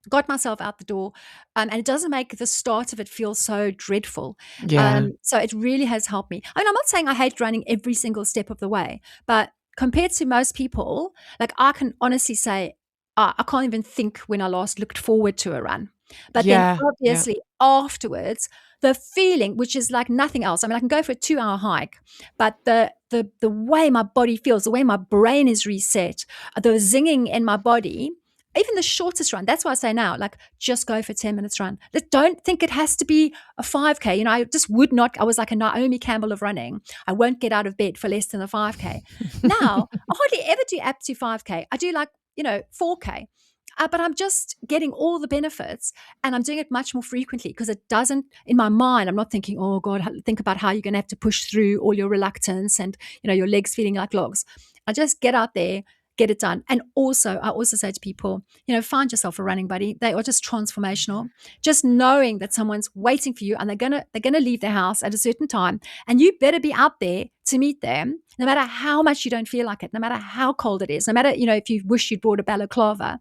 Speaker 2: got myself out the door, and it doesn't make the start of it feel so dreadful.
Speaker 3: Yeah.
Speaker 2: So it really has helped me. I mean, I'm not saying I hate running every single step of the way, but compared to most people, like I can honestly say, I can't even think when I last looked forward to a run. But then
Speaker 3: Yeah. Yeah.
Speaker 2: obviously afterwards, the feeling, which is like nothing else. I mean, I can go for a 2-hour hike, but the way my body feels, the way my brain is reset, the zinging in my body, even the shortest run. That's why I say now, like, just go for 10 minutes run. Don't think it has to be a 5K. I just would not. I was like a Naomi Campbell of running. I won't get out of bed for less than a 5K. Now, I hardly ever do up to 5K. I do 4K. But I'm just getting all the benefits and I'm doing it much more frequently because it doesn't, in my mind, I'm not thinking, oh God, think about how you're going to have to push through all your reluctance and, your legs feeling like logs. I just get out there, get it done. And also, I also say to people, find yourself a running buddy. They are just transformational. Just knowing that someone's waiting for you and they're gonna leave their house at a certain time, and you better be out there to meet them, no matter how much you don't feel like it, no matter how cold it is, no matter if you wish you'd brought a balaclava.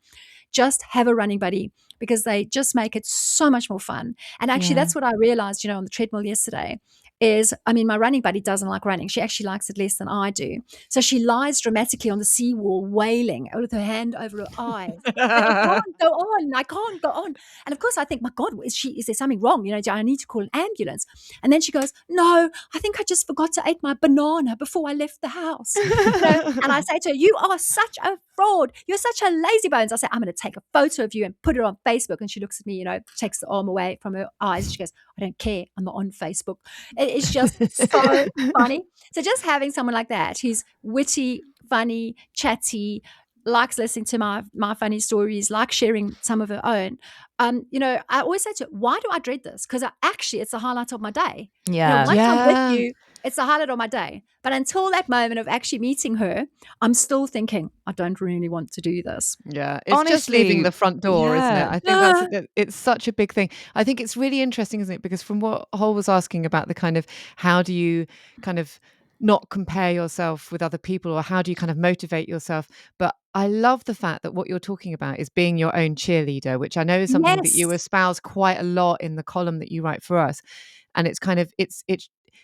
Speaker 2: Just have a running buddy because they just make it so much more fun. And actually,
Speaker 1: Yeah.
Speaker 2: that's what I realized, on the treadmill yesterday. My running buddy doesn't like running. She actually likes it less than I do. So she lies dramatically on the seawall, wailing with her hand over her eyes. Like, I can't go on. I can't go on. And of course, I think, my God, is there something wrong? Do I need to call an ambulance? And then she goes, no, I think I just forgot to eat my banana before I left the house. And I say to her, you are such a fraud. You're such a lazy bones. I say, I'm going to take a photo of you and put it on Facebook. And she looks at me, takes the arm away from her eyes. She goes, I don't care. I'm not on Facebook. It's just so funny. So just having someone like that who's witty, funny, chatty, likes listening to my funny stories, likes sharing some of her own. I always say to her, why do I dread this? Because actually it's the highlight of my day.
Speaker 1: Yeah.
Speaker 2: Once I'm with
Speaker 3: Yeah.
Speaker 2: you, it's the highlight of my day. But until that moment of actually meeting her, I'm still thinking, I don't really want to do this.
Speaker 3: Yeah, it's just leaving
Speaker 1: Honestly,
Speaker 3: the front door, isn't it?
Speaker 1: yeah.
Speaker 3: I think it's such a big thing. I think it's really interesting, isn't it? Because from what Hol was asking about the kind of how do you kind of not compare yourself with other people or how do you kind of motivate yourself? But I love the fact that what you're talking about is being your own cheerleader, which I know is something that you
Speaker 2: Yes.
Speaker 3: espouse quite a lot in the column that you write for us. And it's kind of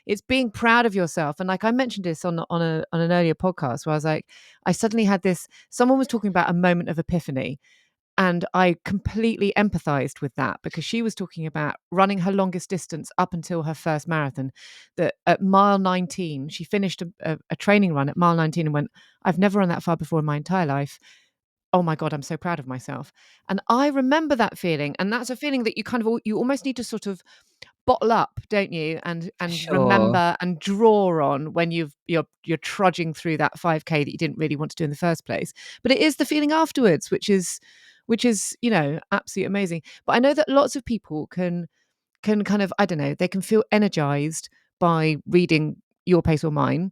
Speaker 3: it's being proud of yourself. And like I mentioned this on an earlier podcast where I was like, I suddenly had this, someone was talking about a moment of epiphany. And I completely empathized with that because she was talking about running her longest distance up until her first marathon. That at mile 19, she finished a training run at mile 19 and went, I've never run that far before in my entire life. Oh my God, I'm so proud of myself. And I remember that feeling. And that's a feeling that you almost need to sort of bottle up, don't you? And
Speaker 1: Sure.
Speaker 3: remember and draw on when you're trudging through that 5K that you didn't really want to do in the first place. But it is the feeling afterwards, which is, absolutely amazing. But I know that lots of people can kind of, I don't know, they can feel energized by reading Your Pace or Mine.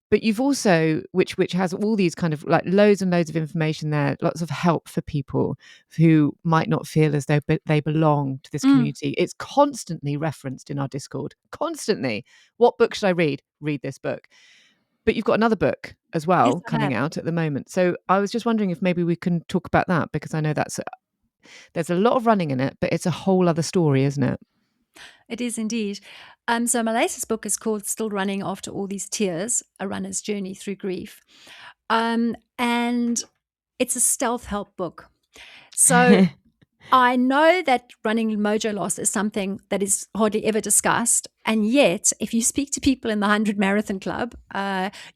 Speaker 3: But you've also, which has all these kind of like loads and loads of information there, lots of help for people who might not feel as though they belong to this
Speaker 2: Mm.
Speaker 3: community. It's constantly referenced in our Discord, constantly. What book should I read? Read this book. But you've got another book as
Speaker 2: Yes,
Speaker 3: well
Speaker 2: I
Speaker 3: coming
Speaker 2: have.
Speaker 3: out at the moment. So I was just wondering if maybe we can talk about that, because I know there's a lot of running in it, but it's a whole other story, isn't it?
Speaker 2: It is indeed. So my latest book is called Still Running After All These Tears, A Runner's Journey Through Grief. And it's a stealth help book. So I know that running mojo loss is something that is hardly ever discussed. And yet, if you speak to people in the 100 Marathon Club,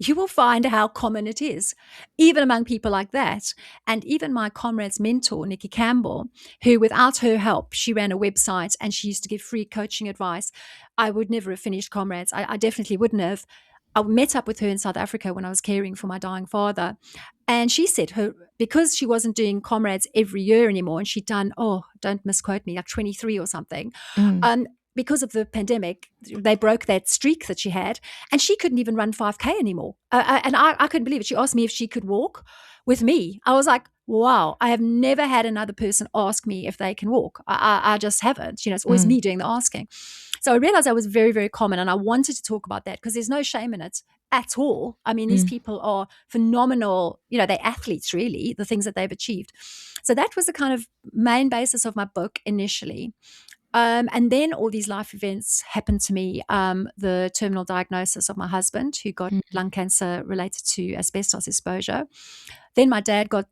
Speaker 2: you will find how common it is, even among people like that. And even my comrade's mentor, Nikki Campbell, who without her help, she ran a website and she used to give free coaching advice. I would never have finished Comrades. I definitely wouldn't have. I met up with her in South Africa when I was caring for my dying father. And she said because she wasn't doing Comrades every year anymore, and she'd done, don't misquote me, like 23 or something.
Speaker 3: Mm,
Speaker 2: Because of the pandemic, they broke that streak that she had, and she couldn't even run 5K anymore. And I couldn't believe it. She asked me if she could walk with me. I was like, wow, I have never had another person ask me if they can walk. I just haven't. It's always
Speaker 3: mm,
Speaker 2: me doing the asking. So I realized that was very, very common, and I wanted to talk about that because there's no shame in it at all. I mean, these
Speaker 3: mm,
Speaker 2: people are phenomenal. They're athletes, really, the things that they've achieved. So that was the kind of main basis of my book initially. And then all these life events happened to me. The terminal diagnosis of my husband, who got
Speaker 3: mm,
Speaker 2: lung cancer related to asbestos exposure. Then my dad got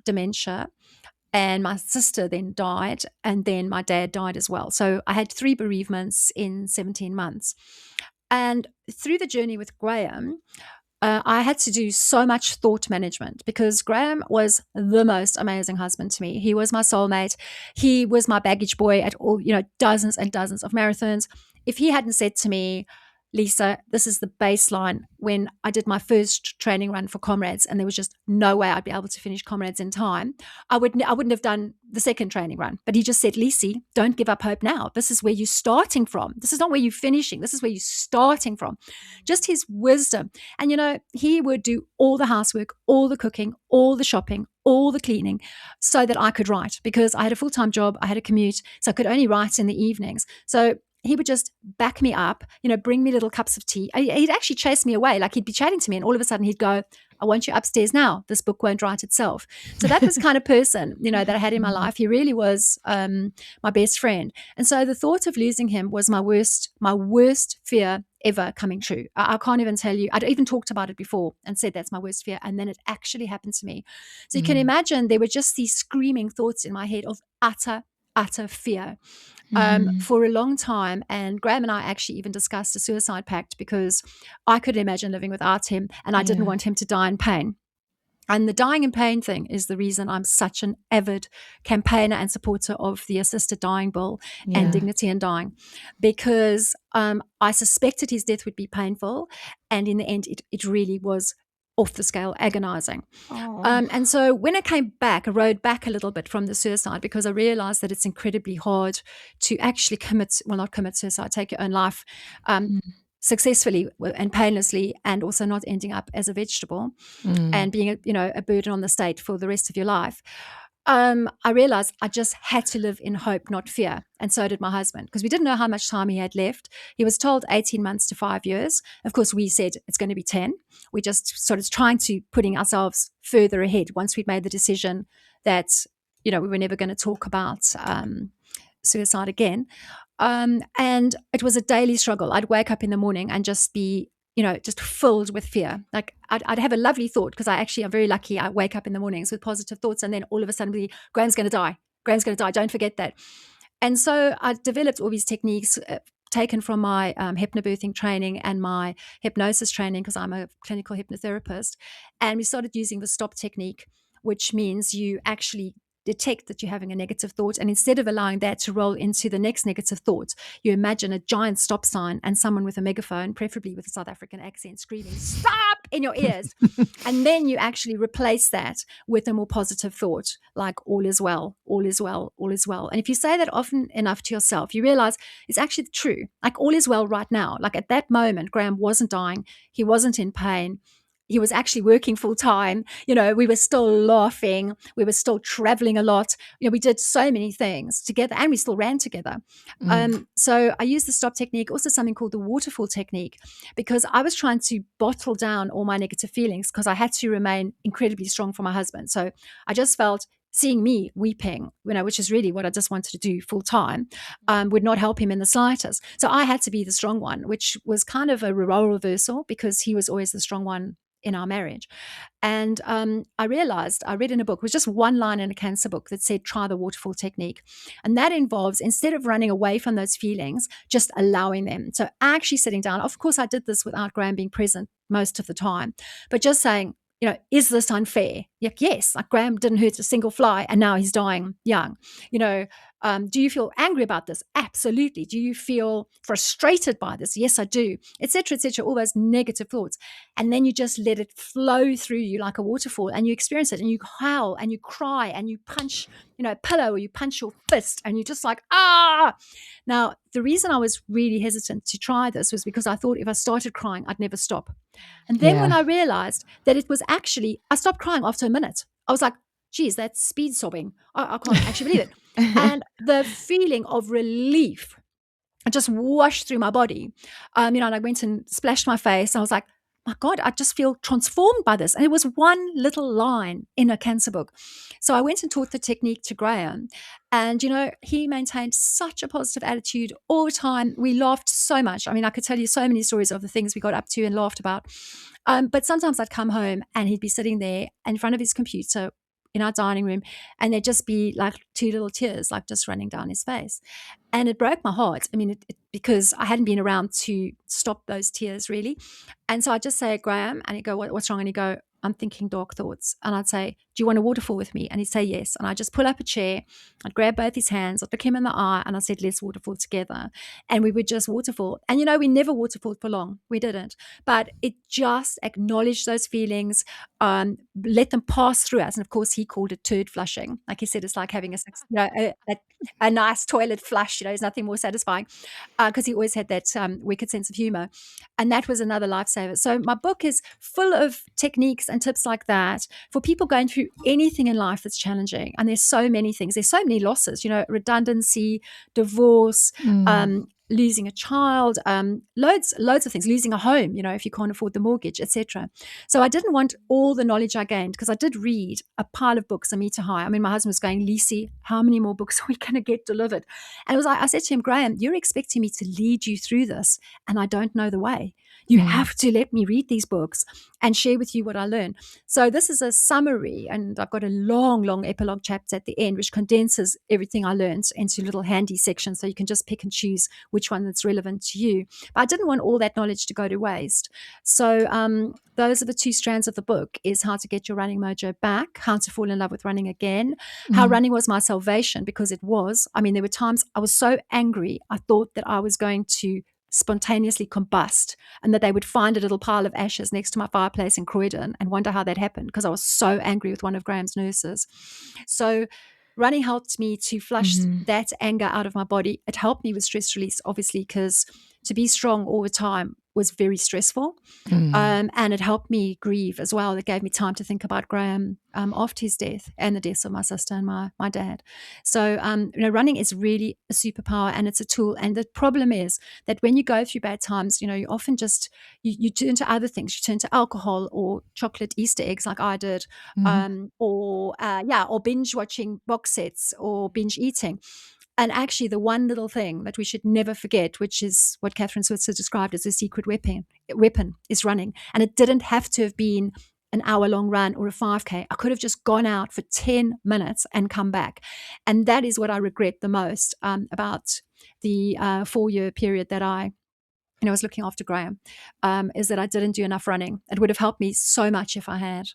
Speaker 2: dementia, and my sister then died, and then my dad died as well. So I had 3 bereavements in 17 months. And through the journey with Graham, I had to do so much thought management because Graham was the most amazing husband to me. He was my soulmate. He was my baggage boy at all, dozens and dozens of marathons. If he hadn't said to me, Lisa, this is the baseline, when I did my first training run for Comrades, and there was just no way I'd be able to finish Comrades in time, I wouldn't have done the second training run. But he just said, Lisi, don't give up hope now. This is where you're starting from. This is not where you're finishing. This is where you're starting from. Just his wisdom. And, he would do all the housework, all the cooking, all the shopping, all the cleaning so that I could write, because I had a full-time job. I had a commute, so I could only write in the evenings. So he would just back me up, bring me little cups of tea. He'd actually chase me away. Like, he'd be chatting to me and all of a sudden he'd go, I want you upstairs now. This book won't write itself. So that was the kind of person, that I had in my life. He really was my best friend. And so the thought of losing him was my worst fear ever coming true. I can't even tell you. I'd even talked about it before and said that's my worst fear. And then it actually happened to me. So you can
Speaker 3: mm,
Speaker 2: imagine there were just these screaming thoughts in my head of utter fear
Speaker 3: mm.
Speaker 2: for a long time. And Graham and I actually even discussed a suicide pact because I couldn't imagine living without him, and I didn't
Speaker 3: Yeah,
Speaker 2: want him to die in pain. And the dying in pain thing is the reason I'm such an avid campaigner and supporter of the assisted dying bill and
Speaker 3: yeah.
Speaker 2: dignity in dying, because I suspected his death would be painful. And in the end, it really was off the scale, agonizing.
Speaker 3: Oh.
Speaker 2: And so when I came back, I rode back a little bit from the suicide because I realized that it's incredibly hard to actually not commit suicide, take your own life um,
Speaker 3: Mm,
Speaker 2: successfully and painlessly, and also not ending up as a vegetable
Speaker 3: mm,
Speaker 2: and being a burden on the state for the rest of your life. I realized I just had to live in hope, not fear. And so did my husband, because we didn't know how much time he had left. He was told 18 months to 5 years. Of course, we said it's going to be 10. We just sort of trying to putting ourselves further ahead once we'd made the decision that, we were never going to talk about suicide again. And it was a daily struggle. I'd wake up in the morning and just be just filled with fear. Like I'd have a lovely thought, because I actually am very lucky. I wake up in the mornings with positive thoughts, and then all of a sudden, Graham's going to die. Graham's going to die. Don't forget that. And so I developed all these techniques taken from my hypnobirthing training and my hypnosis training, because I'm a clinical hypnotherapist. And we started using the stop technique, which means you actually detect that you're having a negative thought, and instead of allowing that to roll into the next negative thought, you imagine a giant stop sign and someone with a megaphone, preferably with a South African accent, screaming "stop" in your ears. And then you actually replace that with a more positive thought, like all is well, all is well, all is well. And if you say that often enough to yourself, you realize it's actually true. Like all is well right now. Like at that moment, Graham wasn't dying. He wasn't in pain. He was actually working full time. We were still laughing. We were still traveling a lot. We did so many things together, and we still ran together. So I used the stop technique, also something called the waterfall technique, because I was trying to bottle down all my negative feelings because I had to remain incredibly strong for my husband. So I just felt seeing me weeping, which is really what I just wanted to do full time, would not help him in the slightest. So I had to be the strong one, which was kind of a role reversal because he was always the strong one in our marriage. And I realized, I read in a book, it was just one line in a cancer book that said, try the waterfall technique. And that involves, instead of running away from those feelings, just allowing them. So actually sitting down, of course, I did this without Graham being present most of the time, but just saying, is this unfair? Yes, like Graham didn't hurt a single fly and now he's dying young. Do you feel angry about this? Absolutely. Do you feel frustrated by this? Yes, I do, etc., all those negative thoughts. And then you just let it flow through you like a waterfall, and you experience it, and you howl and you cry and you punch, a pillow, or you punch your fist, and you're just like, ah. Now, the reason I was really hesitant to try this was because I thought if I started crying, I'd never stop. And then when I realized that it was actually, I stopped crying after a minute. I was like, geez, that's speed sobbing. I can't actually believe it. And the feeling of relief just washed through my body. And I went and splashed my face. I was like, my God, I just feel transformed by this. And it was one little line in a cancer book. So I went and taught the technique to Graham. And, he maintained such a positive attitude all the time. We laughed so much. I mean, I could tell you so many stories of the things we got up to and laughed about. But sometimes I'd come home and he'd be sitting there in front of his computer in our dining room, and there'd just be like two little tears, like just running down his face. And it broke my heart. I mean, because I hadn't been around to stop those tears really. And so I'd just say, Graham, and he'd go, what's wrong? And he'd go, I'm thinking dark thoughts. And I'd say, do you want a waterfall with me? And he'd say yes. And I'd just pull up a chair, I'd grab both his hands, I'd look him in the eye, and I said, let's waterfall together. And we would just waterfall. And we never waterfalled for long. We didn't. But it just acknowledged those feelings, let them pass through us. And of course, he called it turd flushing. Like he said, it's like having a nice toilet flush. There's nothing more satisfying, because he always had that wicked sense of humor. And that was another lifesaver. So my book is full of techniques and tips like that for people going through anything in life that's challenging. And there's so many things. There's so many losses, redundancy, divorce, losing a child, loads of things, losing a home, if you can't afford the mortgage, etc. So I didn't want all the knowledge I gained, because I did read a pile of books on me to high. I mean, my husband was going, Lisi, how many more books are we going to get delivered? And it was like, I said to him, Graham, you're expecting me to lead you through this, and I don't know the way. You have to let me read these books and share with you what I learned. So this is a summary, and I've got a long epilogue chapter at the end, which condenses everything I learned into little handy sections, so you can just pick and choose which one that's relevant to you. But I didn't want all that knowledge to go to waste. So those are the two strands of the book: is how to get your running mojo back, how to fall in love with running again, how running was my salvation, because it was. I mean, there were times I was so angry, I thought that I was going to spontaneously combust, and that they would find a little pile of ashes next to my fireplace in Croydon and wonder how that happened, because I was so angry with one of Graham's nurses. So running helped me to flush that anger out of my body. It helped me with stress release, obviously, because to be strong all the time was very stressful. And it helped me grieve as well. It gave me time to think about Graham after his death, and the deaths of my sister and my dad. So, running is really a superpower, and it's a tool. And the problem is that when you go through bad times, you often just, you turn to other things. You turn to alcohol or chocolate Easter eggs like I did, or binge watching box sets or binge eating. And actually, the one little thing that we should never forget, which is what Catherine Switzer described as a secret weapon, is running. And it didn't have to have been an hour-long run or a 5K. I could have just gone out for 10 minutes and come back. And that is what I regret the most about the 4-year period that I was looking after Graham, is that I didn't do enough running. It would have helped me so much if I had.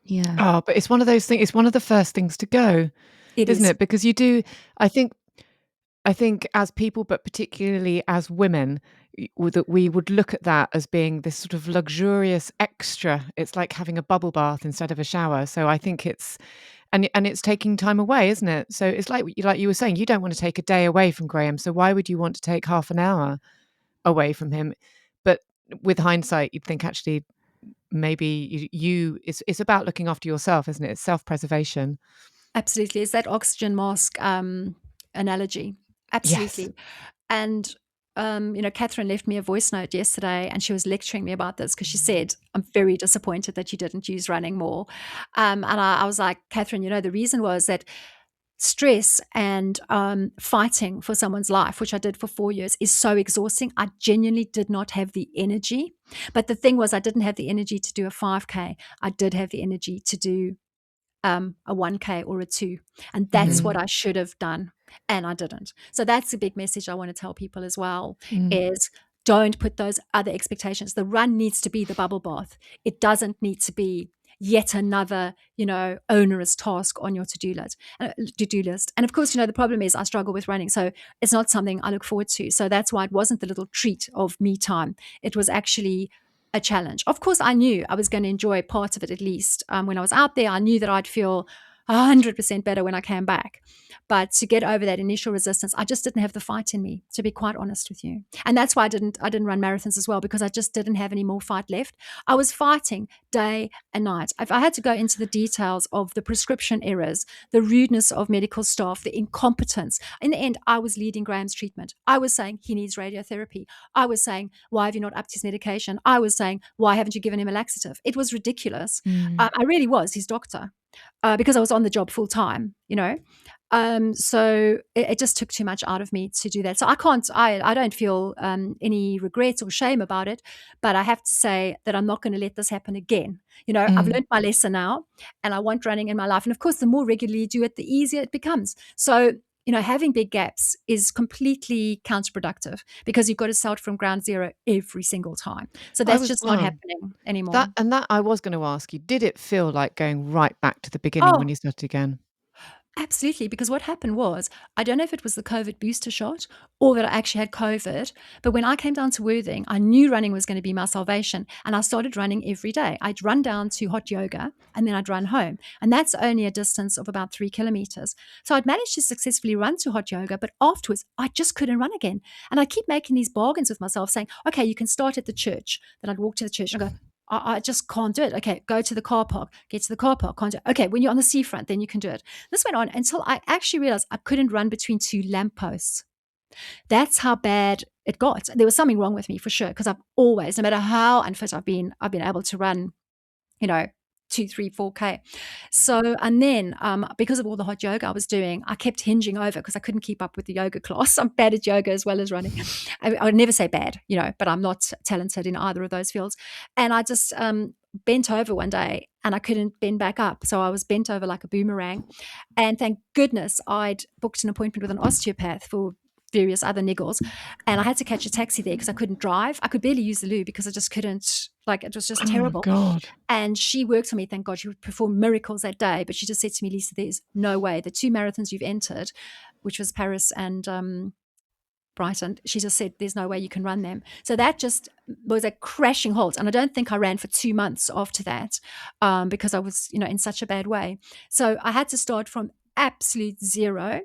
Speaker 1: Yeah.
Speaker 3: Oh, but it's one of those things. It's one of the first things to go.
Speaker 2: It
Speaker 3: isn't
Speaker 2: is.
Speaker 3: it? Because you do, I think I think as people, but particularly as women, that we would look at that as being this sort of luxurious extra. It's like having a bubble bath instead of a shower. So I think it's and it's taking time away, isn't it? So it's like you were saying, you don't want to take a day away from Graham. So why would you want to take half an hour away from him? But with hindsight, you'd think actually maybe it's about looking after yourself, isn't it? It's self-preservation.
Speaker 2: Absolutely. It's that oxygen mask analogy.
Speaker 3: Yes.
Speaker 2: Absolutely. And, Catherine left me a voice note yesterday and she was lecturing me about this because she said, I'm very disappointed that you didn't use running more. And I was like, Catherine, the reason was that stress and fighting for someone's life, which I did for 4 years, is so exhausting. I genuinely did not have the energy. But the thing was, I didn't have the energy to do a 5K. I did have the energy to do a 1K or a 2. And that's what
Speaker 3: Mm,
Speaker 2: I should have done. And I didn't. So that's a big message I want to tell people as well
Speaker 3: mm,
Speaker 2: is don't put those other expectations. The run needs to be the bubble bath. It doesn't need to be yet another, onerous task on your to-do list. And of course, the problem is I struggle with running. So it's not something I look forward to. So that's why it wasn't the little treat of me time. It was actually a challenge. Of course, I knew I was going to enjoy part of it at least. When I was out there, I knew that I'd feel 100% better when I came back. But to get over that initial resistance, I just didn't have the fight in me, to be quite honest with you. And that's why I didn't run marathons as well, because I just didn't have any more fight left. I was fighting day and night. If I had to go into the details of the prescription errors, the rudeness of medical staff, the incompetence, in the end, I was leading Graham's treatment. I was saying he needs radiotherapy. I was saying, why have you not upped his medication? I was saying, why haven't you given him a laxative? It was ridiculous.
Speaker 3: mm.
Speaker 2: I really was his doctor because I was on the job full time, So it just took too much out of me to do that. So I don't feel any regret or shame about it, but I have to say that I'm not going to let this happen again. I've
Speaker 3: Mm.
Speaker 2: learned my lesson now and I want running in my life. And of course, the more regularly you do it, the easier it becomes. So, having big gaps is completely counterproductive because you've got to start from ground zero every single time. So
Speaker 3: I
Speaker 2: that's
Speaker 3: was
Speaker 2: just not happening anymore.
Speaker 3: that I was going to ask you, did it feel like going right back to the beginning when
Speaker 2: Oh,
Speaker 3: you started again?
Speaker 2: absolutely, because what happened was, I don't know if it was the COVID booster shot or that I actually had COVID, but when I came down to Worthing, I knew running was going to be my salvation, and I started running every day. I'd run down to hot yoga, and then I'd run home, and that's only a distance of about 3 kilometers. So I'd managed to successfully run to hot yoga, but afterwards, I just couldn't run again. And I keep making these bargains with myself, saying, okay, you can start at the church. Then I'd walk to the church and I go, I just can't do it. Okay, go to the car park, get to the car park, can't do it. Okay, when you're on the seafront, then you can do it. This went on until I actually realized I couldn't run between two lampposts. That's how bad it got. There was something wrong with me for sure, because I've always, no matter how unfit I've been able to run, you know, 2, 3, 4K. So, and then because of all the hot yoga I was doing, I kept hinging over because I couldn't keep up with the yoga class. I'm bad at yoga as well as running. I would never say bad, but I'm not talented in either of those fields. And I just bent over one day and I couldn't bend back up. So I was bent over like a boomerang. And thank goodness I'd booked an appointment with an osteopath for various other niggles. And I had to catch a taxi there because I couldn't drive. I could barely use the loo because I just couldn't, like, it was just
Speaker 3: Oh
Speaker 2: terrible.
Speaker 3: God.
Speaker 2: And she worked on me, thank God. She would perform miracles that day. But she just said to me, Lisa, there's no way. The 2 marathons you've entered, which was Paris and Brighton, she just said, there's no way you can run them. So that just was a crashing halt. And I don't think I ran for 2 months after that because I was, in such a bad way. So I had to start from absolute zero.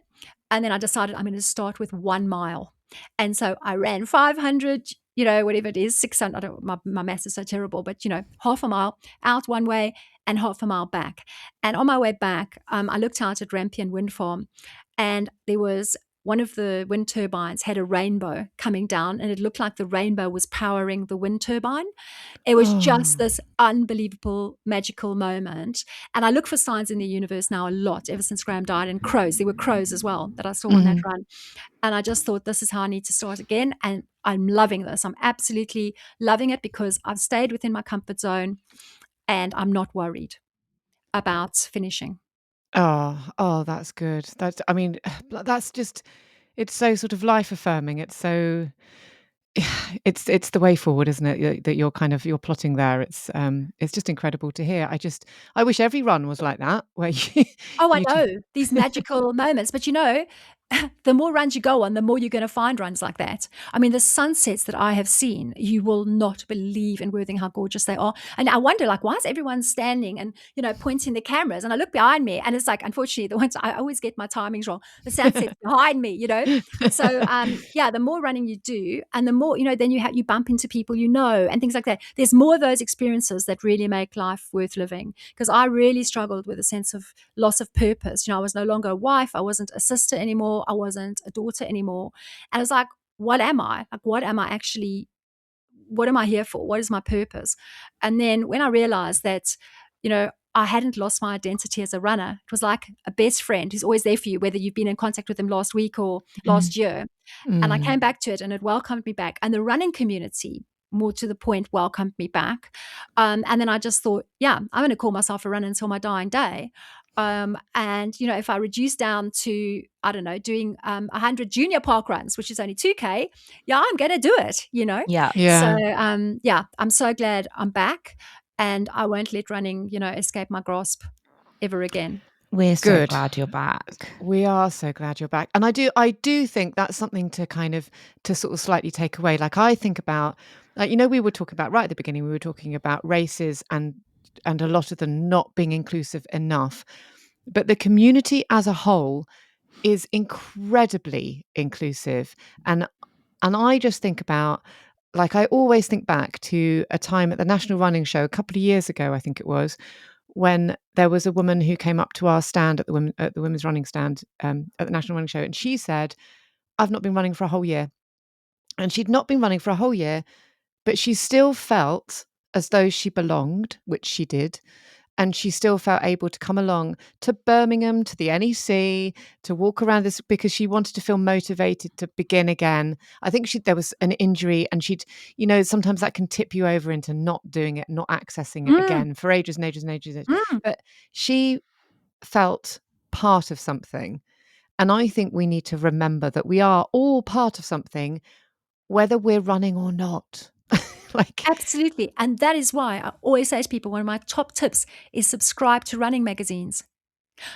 Speaker 2: And then I decided I'm going to start with 1 mile. And so I ran 500, whatever it is, 600. I don't, my maths is so terrible, but, half a mile out one way and half a mile back. And on my way back, I looked out at Rampion Wind Farm and there was one of the wind turbines had a rainbow coming down and it looked like the rainbow was powering the wind turbine. It was just
Speaker 3: Oh.
Speaker 2: this unbelievable, magical moment. And I look for signs in the universe now a lot ever since Graham died, and crows. There were crows as well that I saw on that
Speaker 3: Mhm.
Speaker 2: run. And I just thought, this is how I need to start again. And I'm loving this. I'm absolutely loving it because I've stayed within my comfort zone and I'm not worried about finishing.
Speaker 3: Oh, that's good. That's I mean, that's just it's so sort of life affirming. It's so it's the way forward, isn't it? That you're plotting there. It's just incredible to hear. I wish every run was like that, where you
Speaker 2: Oh, I
Speaker 3: you do.
Speaker 2: know, these magical moments, but, the more runs you go on, the more you're gonna find runs like that. I mean, the sunsets that I have seen, you will not believe in Worthing how gorgeous they are, and I wonder, like, why is everyone standing and, pointing their cameras? And I look behind me, and it's like, unfortunately, the ones I always get my timings wrong. The sunset's behind me, So, yeah, the more running you do, and the more, then you bump into people and things like that. There's more of those experiences that really make life worth living, because I really struggled with a sense of loss of purpose. I was no longer a wife. I wasn't a sister anymore. I wasn't a daughter anymore. And I was like, what am I? Like, what am I actually, what am I here for? What is my purpose? And then when I realized that, I hadn't lost my identity as a runner, it was like a best friend who's always there for you, whether you've been in contact with them last week or last year. And I came back to it, and it welcomed me back. And the running community, more to the point, welcomed me back. And then I just thought, yeah, I'm going to call myself a runner until my dying day. And, if I reduce down to, I don't know, doing 100 junior park runs, which is only 2K, yeah, I'm going to do it.
Speaker 1: Yeah.
Speaker 2: So,
Speaker 3: Yeah.
Speaker 2: yeah, I'm so glad I'm back, and I won't let running, escape my grasp ever again.
Speaker 1: We're so
Speaker 3: Good.
Speaker 1: glad you're back.
Speaker 3: We are so glad you're back. And I do think that's something to sort of slightly take away. Like, I think about, like, we were talking about right at the beginning, we were talking about races and a lot of them not being inclusive enough. But the community as a whole is incredibly inclusive. And I just think about, like, I always think back to a time at the National Running Show a couple of years ago, I think it was, when there was a woman who came up to our stand at the women's running stand at the National Running Show, and she said, "I've not been running for a whole year," and she'd not been running for a whole year, but she still felt as though she belonged, which she did, and she still felt able to come along to Birmingham, to the NEC, to walk around this, because she wanted to feel motivated to begin again. I think there was an injury, and sometimes that can tip you over into not doing it, not accessing it
Speaker 2: Mm,
Speaker 3: again for ages and ages and ages.
Speaker 2: mm.
Speaker 3: But she felt part of something. And I think we need to remember that we are all part of something, whether we're running or not. Like,
Speaker 2: Absolutely. And that is why I always say to people, one of my top tips is subscribe to running magazines.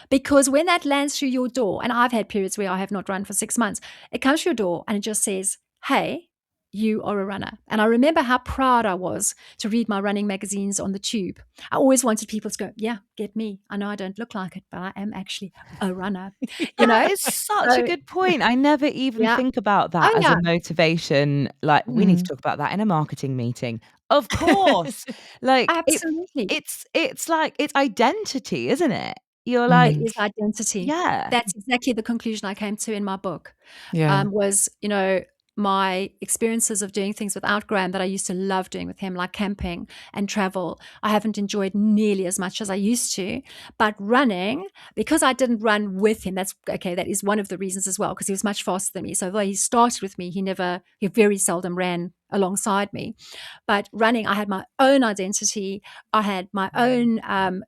Speaker 2: Because when that lands through your door, and I've had periods where I have not run for 6 months, it comes through your door and it just says, hey, you are a runner. And I remember how proud I was to read my running magazines on the tube. I always wanted people to go, yeah, get me. I know I don't look like it, but I am actually a runner. You
Speaker 1: That
Speaker 2: know?
Speaker 1: is such a
Speaker 2: So,
Speaker 1: good point. I never even
Speaker 2: yeah.
Speaker 1: think about that
Speaker 2: Oh,
Speaker 1: as a
Speaker 2: yeah.
Speaker 1: motivation. Like, we need to
Speaker 3: mm.
Speaker 1: talk about that in a marketing meeting. Of course. Like,
Speaker 2: Absolutely.
Speaker 1: it's like, it's identity, isn't it? You're
Speaker 2: It
Speaker 1: like,
Speaker 3: Mm.
Speaker 2: is identity.
Speaker 1: yeah.
Speaker 2: That's exactly the conclusion I came to in my book.
Speaker 3: Yeah.
Speaker 2: Was, my experiences of doing things without Graham that I used to love doing with him, like camping and travel, I haven't enjoyed nearly as much as I used to. But running, because I didn't run with him, that is one of the reasons as well, because he was much faster than me. So though he started with me, he very seldom ran alongside me. But running, I had my own identity. I had my own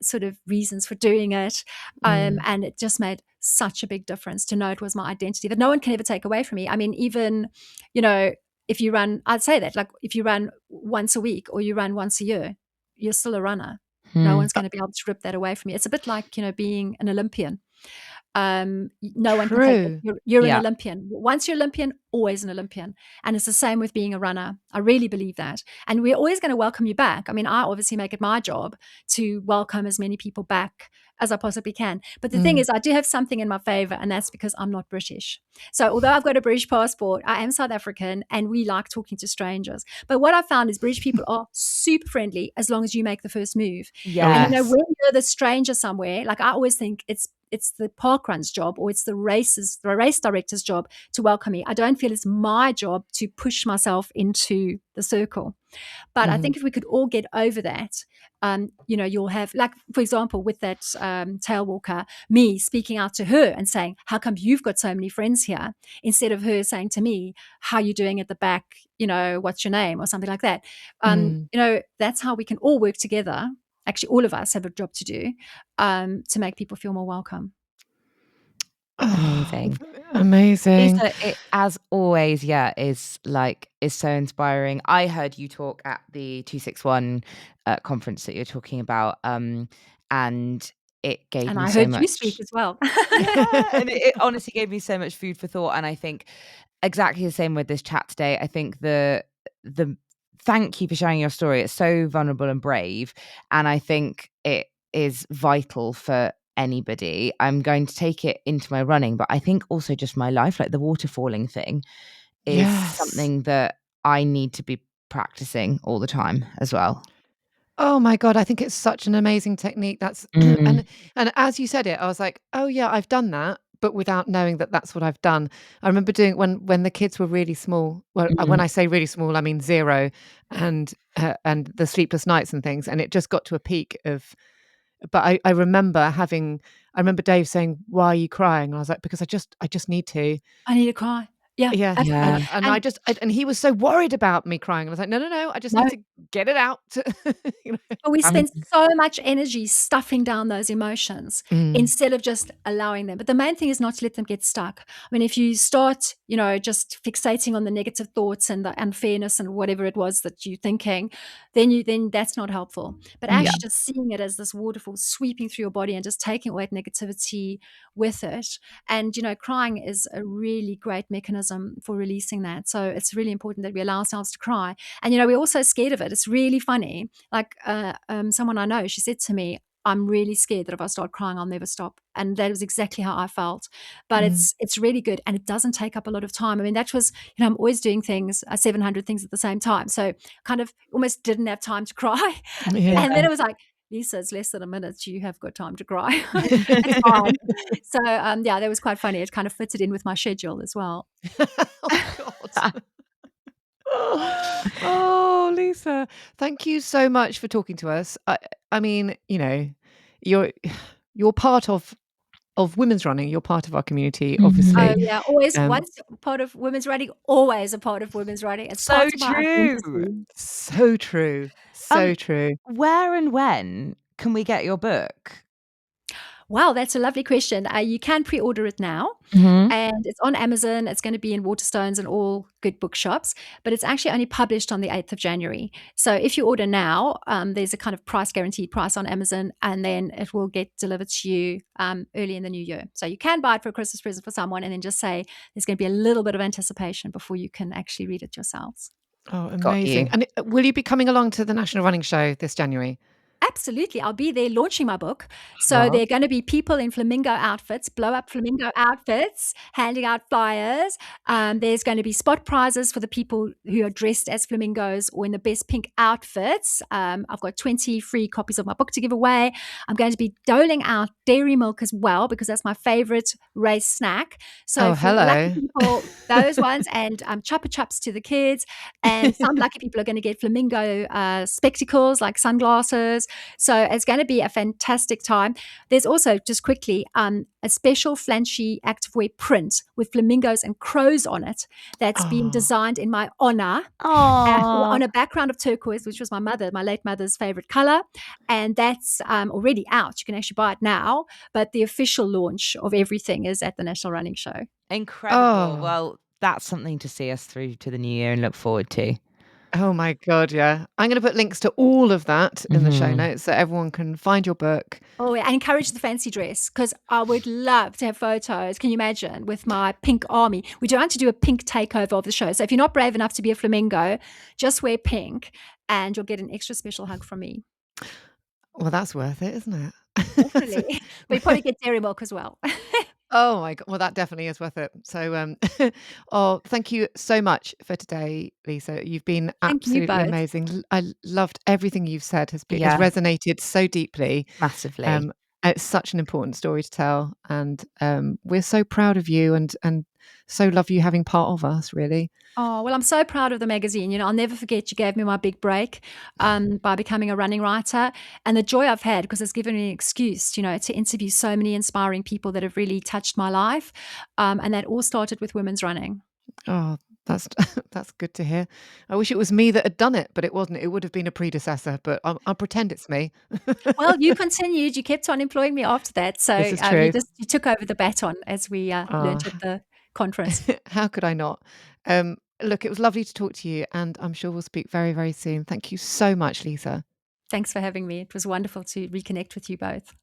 Speaker 2: sort of reasons for doing it.
Speaker 3: Mm.
Speaker 2: And it just made such a big difference to know it was my identity that no one can ever take away from me. I mean, even, if you run, I'd say that, like, if you run once a week or you run once a year, you're still a runner. No
Speaker 1: Hmm.
Speaker 2: one's going to be able to rip that away from you. It's a bit like, being an Olympian. No one can take that.
Speaker 3: True.
Speaker 2: You're an
Speaker 1: Yeah.
Speaker 2: Olympian. Once you're Olympian, always an Olympian. And it's the same with being a runner. I really believe that. And we're always going to welcome you back. I mean, I obviously make it my job to welcome as many people back as I possibly can. But the thing
Speaker 3: Mm.
Speaker 2: is, I do have something in my favor, and that's because I'm not British. So although I've got a British passport, I am South African, and we like talking to strangers. But what I found is British people are super friendly as long as you make the first move.
Speaker 3: Oh,
Speaker 2: And
Speaker 1: Yes.
Speaker 2: when you're the stranger somewhere, like, I always think it's the parkrun's job, or it's the race director's job to welcome me. I don't feel it's my job to push myself into the circle. But I
Speaker 3: Mhm.
Speaker 2: think if we could all get over that, you'll have, like, for example, with that tail walker, me speaking out to her and saying, how come you've got so many friends here? Instead of her saying to me, how are you doing at the back? What's your name, or something like that.
Speaker 3: Mm.
Speaker 2: That's how we can all work together. Actually, all of us have a job to do to make people feel more welcome.
Speaker 1: Amazing.
Speaker 3: Amazing.
Speaker 1: Lisa, it, as always, yeah, is so inspiring. I heard you talk at the 261 conference that you're talking about, and it gave
Speaker 2: And
Speaker 1: me
Speaker 2: I
Speaker 1: so
Speaker 2: heard you speak
Speaker 1: much.
Speaker 2: as well.
Speaker 1: Yeah, and it honestly gave me so much food for thought. And I think exactly the same with this chat today. I think the thank you for sharing your story. It's so vulnerable and brave, and I think it is vital for anybody. I'm going to take it into my running, but I think also just my life, like the water falling thing, is
Speaker 3: Yes.
Speaker 1: something that I need to be practicing all the time as well.
Speaker 3: Oh my god, I think it's such an amazing technique. That's
Speaker 1: Mm,
Speaker 3: and as you said it, I was like, "Oh yeah, I've done that," but without knowing that that's what I've done. I remember doing when the kids were really small. Well, when
Speaker 1: mm,
Speaker 3: I say really small, I mean 0 and the sleepless nights and things, and it just got to a peak of but I remember Dave saying, "Why are you crying?" And I was like, "Because I just need to."
Speaker 2: I need to cry. Yeah,
Speaker 3: Yeah,
Speaker 2: absolutely.
Speaker 1: yeah.
Speaker 3: and
Speaker 2: And
Speaker 3: and he was so worried about me crying. I was like, "No, no, no, I just
Speaker 2: no,
Speaker 3: need to get it out." You know?
Speaker 2: but we
Speaker 1: Um,
Speaker 2: spend so much energy stuffing down those emotions
Speaker 3: Mm.
Speaker 2: instead of just allowing them. But the main thing is not to let them get stuck. I mean, if you start, just fixating on the negative thoughts and the unfairness and whatever it was that you're thinking, then that's not helpful. But
Speaker 3: Mm.
Speaker 1: yeah.
Speaker 2: actually just seeing it as this waterfall sweeping through your body and just taking away negativity with it. And crying is a really great mechanism for releasing that. So it's really important that we allow ourselves to cry. And we're also scared of it. It's really funny. Like someone I know, she said to me, I'm really scared that if I start crying, I'll never stop. And that was exactly how I felt. But
Speaker 3: Mm.
Speaker 2: it's really good, and it doesn't take up a lot of time. I mean, that was, I'm always doing things, 700 things at the same time. So kind of almost didn't have time to cry.
Speaker 3: Yeah.
Speaker 2: And then it was like, Lisa, it's less than a minute. You have got time to cry. It's fine. So yeah, that was quite funny. It kind of fitted in with my schedule as well.
Speaker 3: Oh god. Oh, Lisa, thank you so much for talking to us. I mean, you're you're part of women's running. You're part of our community,
Speaker 2: Oh,
Speaker 1: Mhm.
Speaker 3: obviously.
Speaker 2: yeah, always
Speaker 3: Um,
Speaker 2: once a part of women's writing, always a part of women's writing. It's
Speaker 1: So
Speaker 2: part of my
Speaker 1: true.
Speaker 2: identity.
Speaker 3: so true.
Speaker 1: Um,
Speaker 3: So true.
Speaker 1: where and when can we get your book?
Speaker 2: Wow, that's a lovely question. You can pre-order it now,
Speaker 1: Mhm.
Speaker 2: and it's on Amazon. It's gonna be in Waterstones and all good bookshops, but it's actually only published on the 8th of January. So if you order now, there's a kind of price guaranteed price on Amazon, and then it will get delivered to you, early in the new year. So you can buy it for a Christmas present for someone and then just say there's gonna be a little bit of anticipation before you can actually read it yourselves.
Speaker 3: Oh,
Speaker 1: Got
Speaker 3: amazing.
Speaker 1: you.
Speaker 3: And will you be coming along to the National Running Show this January?
Speaker 2: Absolutely. I'll be there launching my book. So
Speaker 1: Love.
Speaker 2: there are gonna be people in flamingo outfits, blow up flamingo outfits, handing out flyers. There's gonna be spot prizes for the people who are dressed as flamingos or in the best pink outfits. I've got 20 free copies of my book to give away. I'm going to be doling out dairy milk as well because that's my favorite race snack. So
Speaker 3: Oh,
Speaker 2: for the lucky
Speaker 3: hello.
Speaker 2: people, those ones, and Chupa Chups to the kids. And some lucky people are gonna get flamingo spectacles like sunglasses. So it's going to be a fantastic time. There's also, just quickly, a special flanchy activewear print with flamingos and crows on it that's been
Speaker 3: Oh,
Speaker 2: designed in my honor
Speaker 1: Aw.
Speaker 2: on a background of turquoise, which was my late mother's favorite color. And that's already out. You can actually buy it now. But the official launch of everything is at the National Running Show.
Speaker 1: Incredible.
Speaker 3: oh.
Speaker 1: Well, that's something to see us through to the new year and look forward to.
Speaker 3: Oh my god, yeah. I'm gonna put links to all of that in the show
Speaker 1: Mhm.
Speaker 3: notes so everyone can find your book.
Speaker 2: Oh, yeah, I encourage the fancy dress because I would love to have photos. Can you imagine with my pink army? We do want to do a pink takeover of the show. So if you're not brave enough to be a flamingo, just wear pink and you'll get an extra special hug from me.
Speaker 3: Well, that's worth it, isn't it? So
Speaker 2: Definitely. But you probably get dairy milk as well.
Speaker 3: oh my god, well, that definitely is worth it. So, oh, thank you so much for today, Lisa. You've been
Speaker 2: Thank you
Speaker 3: absolutely
Speaker 2: both.
Speaker 3: amazing. I loved everything you've said has
Speaker 1: Yeah,
Speaker 3: resonated so deeply.
Speaker 1: massively.
Speaker 3: Um, it's such an important story to tell, and, we're so proud of you and so love you having part of us, really.
Speaker 2: Oh, well, I'm so proud of the magazine. I'll never forget you gave me my big break by becoming a running writer and the joy I've had because it's given me an excuse, to interview so many inspiring people that have really touched my life. And that all started with women's running.
Speaker 3: Oh, That's that's good to hear. I wish it was me that had done it, but it wasn't. It would have been a predecessor, but I'll pretend it's me.
Speaker 2: Well, you continued, you kept on employing me after that,
Speaker 3: This
Speaker 2: so,
Speaker 3: is true.
Speaker 2: you took over the baton as we, learnt at
Speaker 3: Ah,
Speaker 2: the conference.
Speaker 3: how could I not? Look, it was lovely to talk to you, and I'm sure we'll speak very, very soon. Thank you so much, Lisa.
Speaker 2: Thanks for having me. It was wonderful to reconnect with you both.